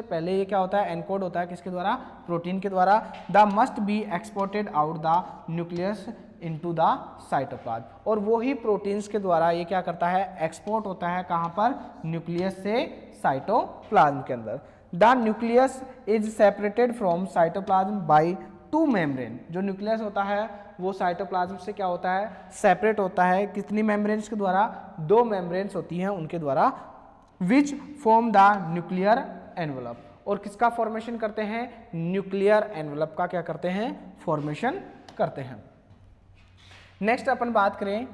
Speaker 1: पहले ये क्या होता है, एनकोड होता है किसके द्वारा, प्रोटीन के द्वारा। The must be exported out the nucleus into the cytoplasm, और वो ही प्रोटीन्स के द्वारा ये क्या करता है, एक्सपोर्ट होता है कहाँ पर, न्यूक्लियस से साइटोप्लाज्म के अंदर। The nucleus is separated from cytoplasm by two membrane. जो न्यूक्लियस होता है वो साइटोप्लाज्म से क्या होता है, सेपरेट होता है, कितनी मेम्ब्रेन्स के द्वारा, 2 मेम्ब्रेन्स होती हैं उनके द्वारा, which form the nuclear envelope, और किसका फॉर्मेशन करते हैं, न्यूक्लियर एनवलप का क्या करते हैं, फॉर्मेशन करते हैं। नेक्स्ट अपन बात करें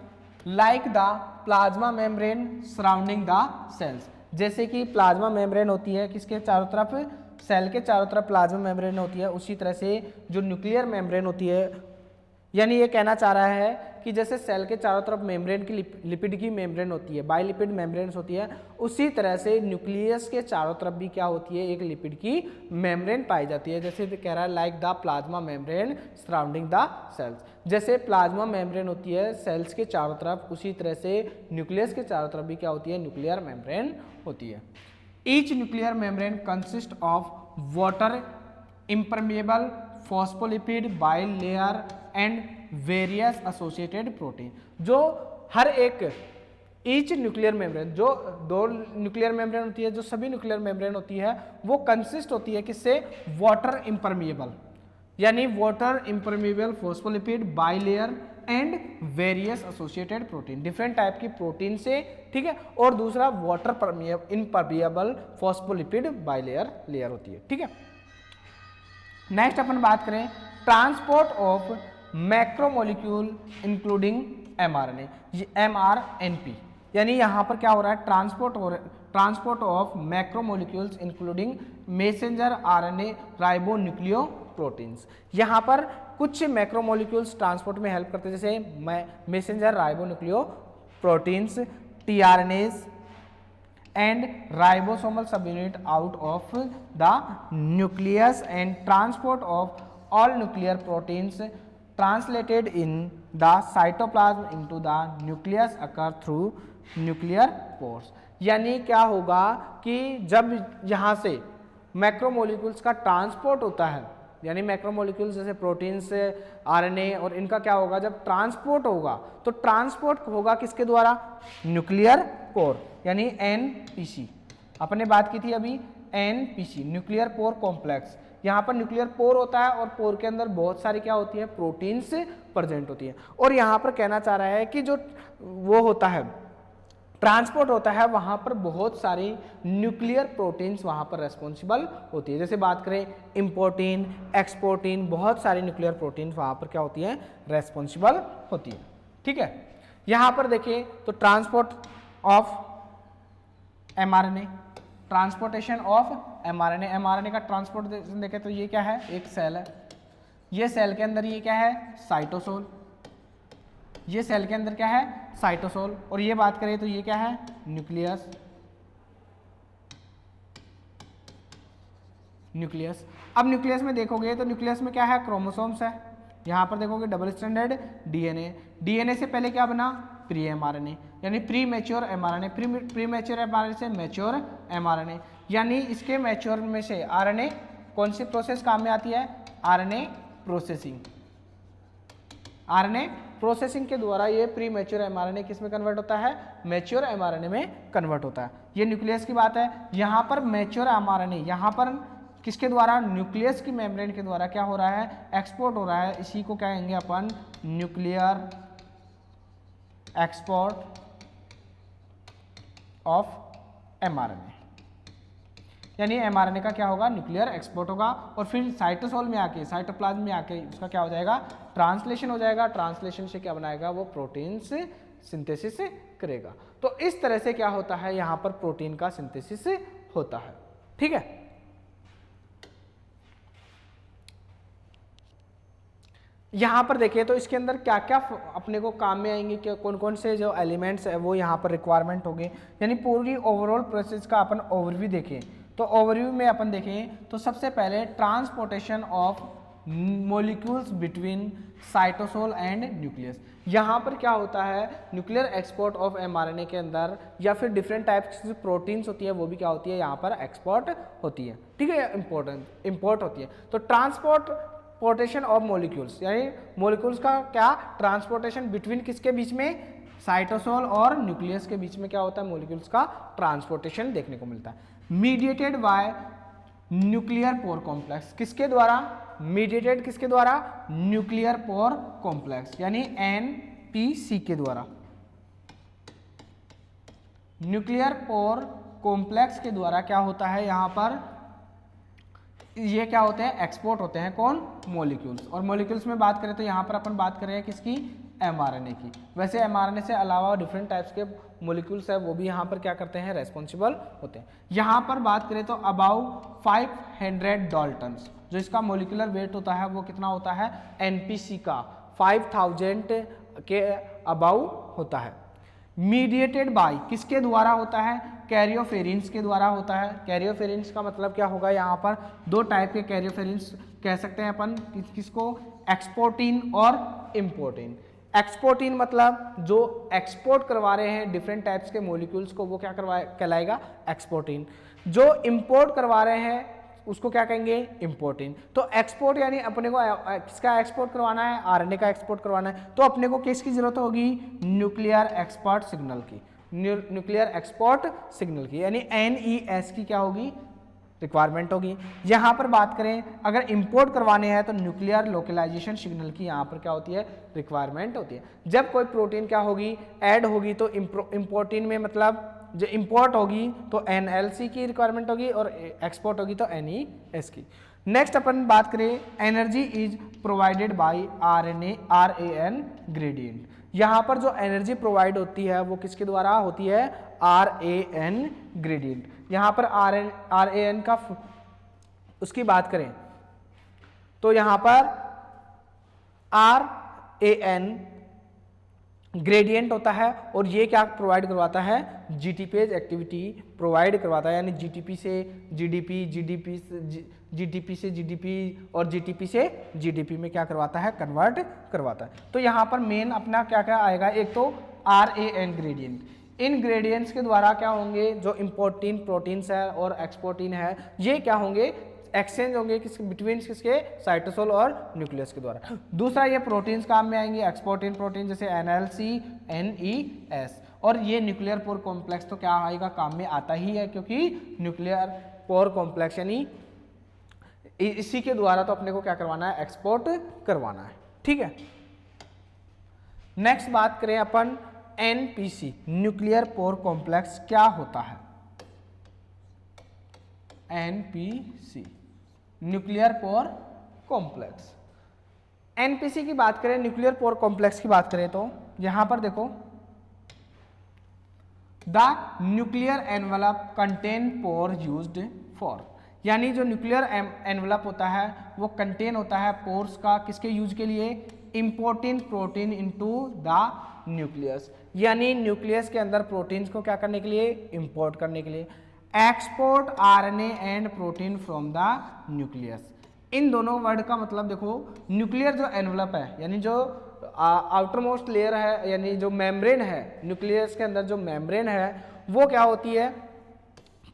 Speaker 1: like the plasma membrane surrounding the cells. जैसे कि प्लाज्मा मेम्ब्रेन होती है किसके चारों तरफ, सेल के चारों तरफ प्लाज्मा मेम्ब्रेन होती है, उसी तरह से जो न्यूक्लियर मेम्ब्रेन होती है, यानी ये कहना चाह रहा है कि जैसे सेल के चारों तरफ मेम्ब्रेन की लिपिड की मेम्ब्रेन होती है, बाइलिपिड मेम्ब्रेन्स होती है, उसी तरह से न्यूक्लियस के चारों तरफ भी क्या होती है, एक लिपिड की मेम्ब्रेन पाई जाती है। जैसे कह रहा है like the plasma membrane surrounding the cells. जैसे प्लाज्मा मेम्ब्रेन होती है सेल्स के चारों तरफ, उसी तरह से न्यूक्लियस के चारों तरफ भी क्या होती है, न्यूक्लियर मेम्ब्रेन होती है। Each nuclear membrane consist of water impermeable phospholipid bilayer and various associated protein. जो हर एक ईच न्यूक्लियर मेम्ब्रेन, जो 2 न्यूक्लियर मेम्ब्रेन होती है, जो सभी न्यूक्लियर मेम्ब्रेन होती है वो कंसिस्ट होती है किससे, वाटर इम्परमेबल, यानी water impermeable phospholipid bilayer and various associated protein, different type की प्रोटीन से, ठीक है, और दूसरा water impermeable phospholipid bilayer layer होती है, ठीक है। नेक्स्ट अपन बात करें transport of macromolecule including mRNA, mRNP, यानी यहाँ पर क्या हो रहा है, transport of macromolecules including messenger RNA ribonucleo proteins. यहाँ पर कुछ मैक्रोमोलिक्यूल्स ट्रांसपोर्ट में हेल्प करते हैं, जैसे messenger ribonucleo proteins, tRNAs and ribosomal subunit out of the nucleus, and transport of all nuclear proteins translated in the cytoplasm into the nucleus occur through nuclear pores। यानी क्या होगा कि जब यहाँ से मैक्रोमोलिक्यूल्स का ट्रांसपोर्ट होता है, यानी मैक्रोमोलिक्यूल्स जैसे प्रोटीन्स, आरएनए, और इनका क्या होगा, जब ट्रांसपोर्ट होगा तो ट्रांसपोर्ट होगा किसके द्वारा, न्यूक्लियर पोर, यानी एनपीसी। अपने बात की थी अभी एनपीसी, न्यूक्लियर पोर कॉम्प्लेक्स। यहाँ पर न्यूक्लियर पोर होता है और पोर के अंदर बहुत सारी क्या होती है, प्रोटीन्स प्रेजेंट होती है। और यहाँ पर कहना चाह रहा है कि जो वो होता है ट्रांसपोर्ट होता है, वहाँ पर बहुत सारी न्यूक्लियर प्रोटीन्स वहाँ पर रेस्पॉन्सिबल होती है। जैसे बात करें इम्पोर्टिन, एक्सपोर्टिन, बहुत सारी न्यूक्लियर प्रोटीन्स वहाँ पर क्या होती है, रेस्पॉन्सिबल होती है, ठीक है। यहाँ पर देखिए तो transport of mRNA, transportation of mRNA, mRNA का ट्रांसपोर्टेशन देखें तो ये क्या है, एक सेल है, ये सेल के अंदर ये क्या है, साइटोसोल, ये सेल के अंदर क्या है, साइटोसोल, और ये बात करें तो ये क्या है, न्यूक्लियस, न्यूक्लियस। अब न्यूक्लियस में देखोगे तो न्यूक्लियस में क्या है, क्रोमोसोम्स है, यहाँ पर देखोगे डबल स्टैंडर्ड डीएनए, डीएनए से पहले क्या बना, प्री एमआरएनए, यानी pre mature mRNA, pre mature mRNA से मैच्योर एमआरएनए, यानी इसके मैच्योर में से आरएनए कौन सी प्रोसेस काम में आती है, आरएनए प्रोसेसिंग, आरएनए प्रोसेसिंग के द्वारा ये प्री मैच्योर एमआरएनए किस में कन्वर्ट होता है, मैच्योर एमआरएनए में कन्वर्ट होता है। ये न्यूक्लियस की बात है। यहाँ पर मैच्योर एमआरएनए यहाँ पर किसके द्वारा, न्यूक्लियस की मेम्ब्रेन के द्वारा क्या हो रहा है, एक्सपोर्ट हो रहा है, इसी को क्या कहेंगे अपन, न्यूक्लियर एक्सपोर्ट ऑफ एमआरएनए, यानी एमआरएनए का क्या होगा, न्यूक्लियर एक्सपोर्ट होगा, और फिर साइटोसोल में आके, साइटोप्लाज्म में आके उसका क्या हो जाएगा, ट्रांसलेशन हो जाएगा, ट्रांसलेशन से क्या बनाएगा, वो प्रोटीन से सिंथेसिस करेगा। तो इस तरह से क्या होता है, यहाँ पर प्रोटीन का सिंथेसिस होता है, ठीक है। यहाँ पर देखिए तो इसके अंदर क्या क्या अपने को काम में आएंगे, क्या कौन कौन से जो एलिमेंट्स है वो यहाँ पर रिक्वायरमेंट होंगे, यानी पूरी ओवरऑल प्रोसेस का अपन ओवरव्यू देखें। तो ओवरव्यू में अपन देखें तो सबसे पहले transportation of molecules between cytosol and nucleus. यहाँ पर क्या होता है, न्यूक्लियर एक्सपोर्ट ऑफ एमआरएनए के अंदर या फिर डिफरेंट टाइप्स की प्रोटीन्स होती है वो भी क्या होती है यहाँ पर एक्सपोर्ट होती है, ठीक है, इंपोर्ट होती है। तो ट्रांसपोर्टेशन ऑफ मॉलिक्यूल्स यानी मॉलिक्यूल्स का क्या ट्रांसपोर्टेशन बिटवीन किसके बीच में, साइटोसोल और न्यूक्लियस के बीच में क्या होता है, मॉलिक्यूल्स का ट्रांसपोर्टेशन देखने को मिलता है। Mediated by nuclear pore complex, किसके द्वारा, मीडिएटेड किसके द्वारा, न्यूक्लियर पोर कॉम्प्लेक्स यानी एनपीसी के द्वारा, न्यूक्लियर पोर कॉम्प्लेक्स के द्वारा क्या होता है यहाँ पर, ये क्या होते हैं, एक्सपोर्ट होते हैं कौन, मॉलिक्यूल्स। और मॉलिक्यूल्स में बात करें तो यहाँ पर अपन बात कर रहे हैं किसकी, एमआरएनए की। वैसे एमआरएनए से अलावा डिफरेंट टाइप्स के मॉलिक्यूल्स है वो भी यहाँ पर क्या करते हैं, रेस्पॉन्सिबल होते हैं। यहाँ पर बात करें तो अबाउ 500 डाल्टन्स, जो इसका मॉलिक्यूलर वेट होता है वो कितना होता है, एनपीसी का 5000 के अबाउ होता है। मीडिएटेड बाय किसके द्वारा होता है, कैरियोफेरिन्स के द्वारा होता है। कैरियोफेरिन्स का मतलब क्या होगा, यहाँ पर दो टाइप के कैरियोफेरिन्स कह सकते हैं अपन, किसको, एक्सपोर्टिन और इम्पोर्टिन। एक्सपोर्टिन मतलब जो एक्सपोर्ट करवा रहे हैं डिफरेंट टाइप्स के मॉलिक्यूल्स को वो क्या कहलाएगा, एक्सपोर्टिन। जो इंपोर्ट करवा रहे हैं उसको क्या कहेंगे, इम्पोर्टिन। तो एक्सपोर्ट यानी अपने को किसका एक्सपोर्ट करवाना है, आरएनए का एक्सपोर्ट करवाना है, तो अपने को किसकी जरूरत होगी, न्यूक्लियर एक्सपोर्ट सिग्नल की, न्यूक्लियर एक्सपोर्ट सिग्नल की, यानी NES की क्या होगी, रिक्वायरमेंट होगी। यहाँ पर बात करें अगर इंपोर्ट करवाने हैं तो न्यूक्लियर लोकलाइजेशन सिग्नल की यहाँ पर क्या होती है, रिक्वायरमेंट होती है। जब कोई प्रोटीन क्या होगी, ऐड होगी तो इम्पोर्टिन में मतलब जो इंपोर्ट होगी तो NLC की रिक्वायरमेंट होगी और एक्सपोर्ट होगी तो NES की। नेक्स्ट अपन बात करें, energy is provided by RAN gradient. यहाँ पर जो एनर्जी प्रोवाइड होती है वो किसके द्वारा होती है, RAN ग्रेडियंट। यहाँ पर RAN का उसकी बात करें तो यहाँ पर RAN ग्रेडियंट होता है और ये क्या प्रोवाइड करवाता है, जीटीपेज एक्टिविटी प्रोवाइड करवाता है, यानी जीटीपी से जीडीपी, जीटीपी से जीडीपी और जीटीपी से जीडीपी में क्या करवाता है, कन्वर्ट करवाता है। तो यहाँ पर मेन अपना क्या क्या आएगा, एक तो RAN ग्रेडियंट। इन ग्रेडियंट्स के द्वारा क्या होंगे, जो इम्पोर्टिन प्रोटीन्स है और एक्सपोर्टिन है ये क्या होंगे, एक्सचेंज होंगे किसके बिटवीन, किसके, साइटोसोल और न्यूक्लियस के द्वारा। दूसरा ये प्रोटीन्स काम में आएंगे, एक्सपोर्टिन प्रोटीन जैसे NLC NES। और ये न्यूक्लियर पोर कॉम्प्लेक्स तो क्या आएगा, काम में आता ही है, क्योंकि न्यूक्लियर पोर कॉम्प्लेक्स यानी इसी के द्वारा तो अपने को क्या करवाना है, एक्सपोर्ट करवाना है, ठीक है। नेक्स्ट बात करें अपन NPC, न्यूक्लियर पोर कॉम्प्लेक्स क्या होता है, NPC nuclear pore complex. NPC की बात करें, न्यूक्लियर पोर कॉम्प्लेक्स की बात करें तो यहां पर देखो, the nuclear envelope contain pore used for, यानी जो न्यूक्लियर एनवलप होता है वो कंटेन होता है पोर्स का, किसके यूज के लिए, importing protein into the nucleus, यानी न्यूक्लियस के अंदर प्रोटीन्स को क्या करने के लिए, इंपोर्ट करने के लिए। Export RNA and protein from the nucleus. इन दोनों वर्ड का मतलब देखो, न्यूक्लियर जो एनवलप है यानी जो आउटर मोस्ट लेयर है, यानी जो मेम्ब्रेन है न्यूक्लियस के अंदर, जो मेम्ब्रेन है वो क्या होती है,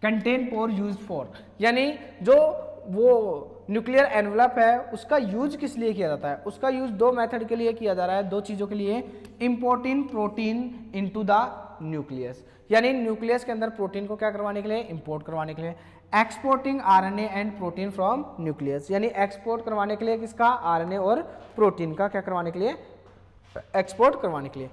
Speaker 1: कंटेन पोर यूज फॉर, यानी जो वो न्यूक्लियर एनवलप है उसका यूज किस लिए किया जाता है, उसका यूज दो मेथड के लिए किया जा रहा है, दो चीज़ों के लिए, importing protein into the nucleus, यानी न्यूक्लियस के अंदर प्रोटीन को क्या करवाने के लिए, इंपोर्ट करवाने के लिए। Exporting RNA and protein from nucleus, यानी एक्सपोर्ट करवाने के लिए किसका, RNA और प्रोटीन का क्या करवाने के लिए, एक्सपोर्ट करवाने के लिए।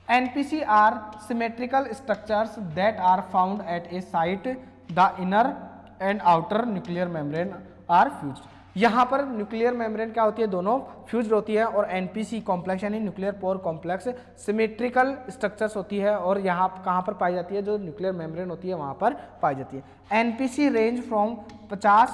Speaker 1: NPC are symmetrical structures that are found at a site, the inner and outer nuclear membrane are fused. यहाँ पर न्यूक्लियर मेम्ब्रेन क्या होती है, दोनों फ्यूज्ड होती है, और NPC कॉम्प्लेक्स यानी nuclear pore complex symmetrical structures होती है, और यहाँ कहाँ पर पाई जाती है, जो न्यूक्लियर मेम्ब्रेन होती है वहाँ पर पाई जाती है। NPC range from 50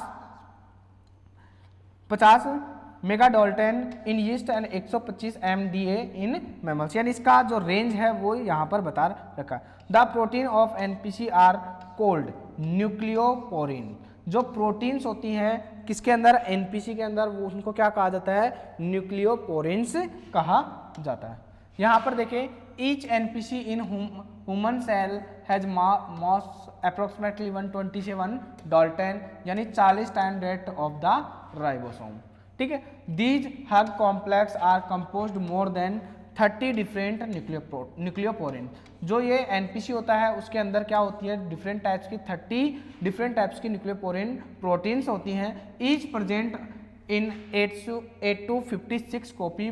Speaker 1: mega Dalton in yeast and 125 MDA in mammals, यानी इसका जो रेंज है वो यहाँ पर बता रखा। The protein of NPC are called nucleoporin, जो प्रोटीन्स होती हैं किसके अंदर, एनपीसी के अंदर, वो उनको क्या कहा जाता है, न्यूक्लियोपोरिन्स कहा जाता है। यहाँ पर देखें, each NPC in human cell has mass approximately 127 dalton, यानी 40 time rate of the ribosome. ठीक है, these huge complex are composed more than 30 different nucleoporin. जो ये एनपीसी होता है उसके अंदर क्या होती है, डिफरेंट टाइप्स की 30 डिफरेंट टाइप्स की न्यूक्लियोपोरिन प्रोटीन्स होती हैं। Each present in 8 to 56 copy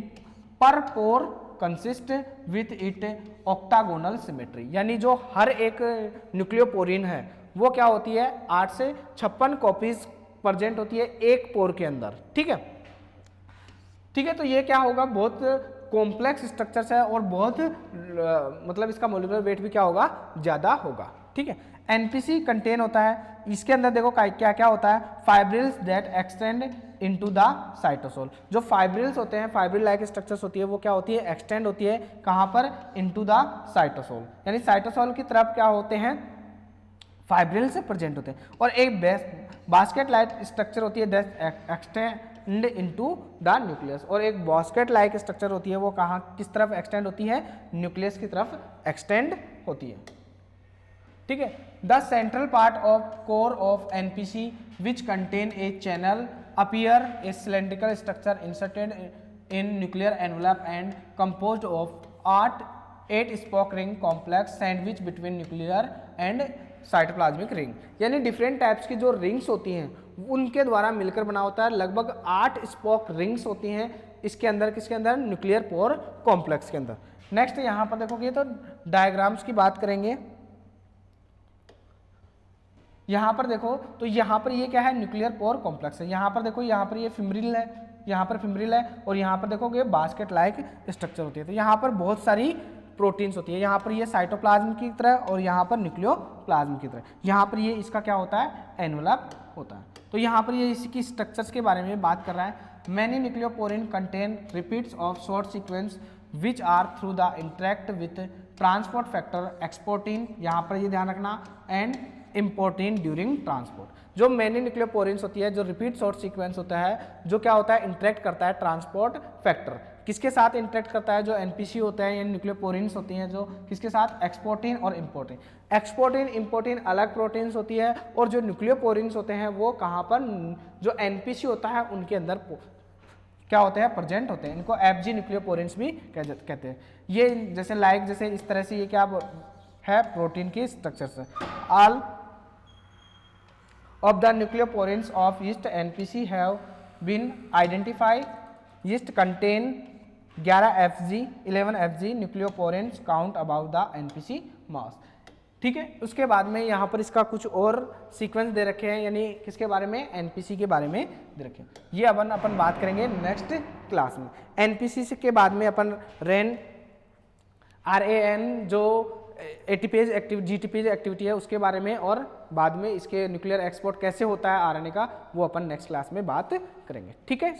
Speaker 1: per pore consist with it octagonal symmetry, यानी जो हर एक न्यूक्लियोपोरिन है वो क्या होती है, 8 से 56 कॉपीज प्रेजेंट होती है एक पोर के अंदर। ठीक है, ठीक है, तो ये क्या होगा, बहुत कॉम्प्लेक्स स्ट्रक्चर्स है और बहुत मतलब इसका मोलिकुलर वेट भी क्या होगा, ज़्यादा होगा। ठीक है, एनपीसी कंटेन होता है, इसके अंदर देखो क्या क्या होता है, fibrils that extend into the cytosol. जो फाइब्रिल्स होते हैं, फाइब्रिल लाइक स्ट्रक्चर्स होती है, वो क्या होती है, एक्सटेंड होती है कहाँ पर, इनटू द साइटोसोल, यानी साइटोसोल की तरफ क्या होते हैं, फाइब्रिल से प्रेजेंट होते हैं। और एक बास्केट लाइक स्ट्रक्चर होती है that extend into the nucleus, और एक बास्केट लाइक स्ट्रक्चर होती है वो कहाँ किस तरफ एक्सटेंड होती है, न्यूक्लियस की तरफ एक्सटेंड होती है। ठीक है, the central part of core of NPC which contain a channel appear A cylindrical structure inserted in nuclear envelope and composed of 8 spoke ring complex sandwich between nuclear and cytoplasmic ring, यानी डिफरेंट टाइप्स की जो रिंग्स होती हैं उनके द्वारा मिलकर बना होता है। लगभग 8 स्पोक रिंग्स होती हैं इसके अंदर, किसके अंदर, न्यूक्लियर पोर कॉम्प्लेक्स के अंदर। नेक्स्ट यहाँ पर देखोगे तो डायग्राम्स की बात करेंगे। यहाँ पर देखो तो यहाँ पर ये क्या है, न्यूक्लियर पोर कॉम्प्लेक्स है। यहाँ पर देखो, यहाँ पर ये फिमरिल है, यहाँ पर फिमरिल है, और यहाँ पर देखोगे बास्केट लाइक स्ट्रक्चर होती है। तो यहाँ पर बहुत सारी प्रोटीन्स होती है, यहाँ पर ये साइटोप्लाज्म की तरह और यहाँ पर न्यूक्लियोप्लाज्म की तरह। यहाँ पर ये इसका क्या होता है, एनवलप होता है। तो यहाँ पर ये इसकी स्ट्रक्चर्स के बारे में बात कर रहा है। Many nucleoporin contain repeats of short sequence which are through the interact with transport factor exportin, यहाँ पर ये ध्यान रखना, एंड इम्पोर्टिन ड्यूरिंग ट्रांसपोर्ट। जो मैनी न्यूक्लियोपोरिन्स होती है, जो रिपीट शॉर्ट सीक्वेंस होता है, जो क्या होता है, इंटरेक्ट करता है ट्रांसपोर्ट फैक्टर, किसके साथ इंटरेक्ट करता है, जो एनपीसी होते हैं, यानी न्यूक्लियोपोरिन्स होती हैं, जो किसके साथ, एक्सपोर्टिन और इम्पोर्टिन। एक्सपोर्टिन इम्पोर्टिन अलग प्रोटीन्स होती है, और जो न्यूक्लियोपोरिन्स होते हैं वो कहाँ पर, जो एनपीसी होता है उनके अंदर क्या होते हैं, प्रेजेंट होते हैं। इनको एफजी न्यूक्लियोपोरिन्स भी कहते हैं। ये जैसे लाइक जैसे इस तरह से ये क्या है, प्रोटीन की स्ट्रक्चर्स है। All of the nucleoporins of yeast NPC have been identified. Yeast contain 11 Fg 11 Fg nucleoporins count about the NPC mass। ठीक है, उसके बाद में यहाँ पर इसका कुछ और सीक्वेंस दे रखे हैं, यानी किसके बारे में, एनपीसी के बारे में दे रखे हैं। ये अपन बात करेंगे नेक्स्ट क्लास में। एनपीसी के बाद में अपन RAN जो एटीपेज जीटीपेज एक्टिविटी है उसके बारे में, और बाद में इसके न्यूक्लियर एक्सपोर्ट कैसे होता है आरएनए का, वो अपन नेक्स्ट क्लास में बात करेंगे। ठीक है।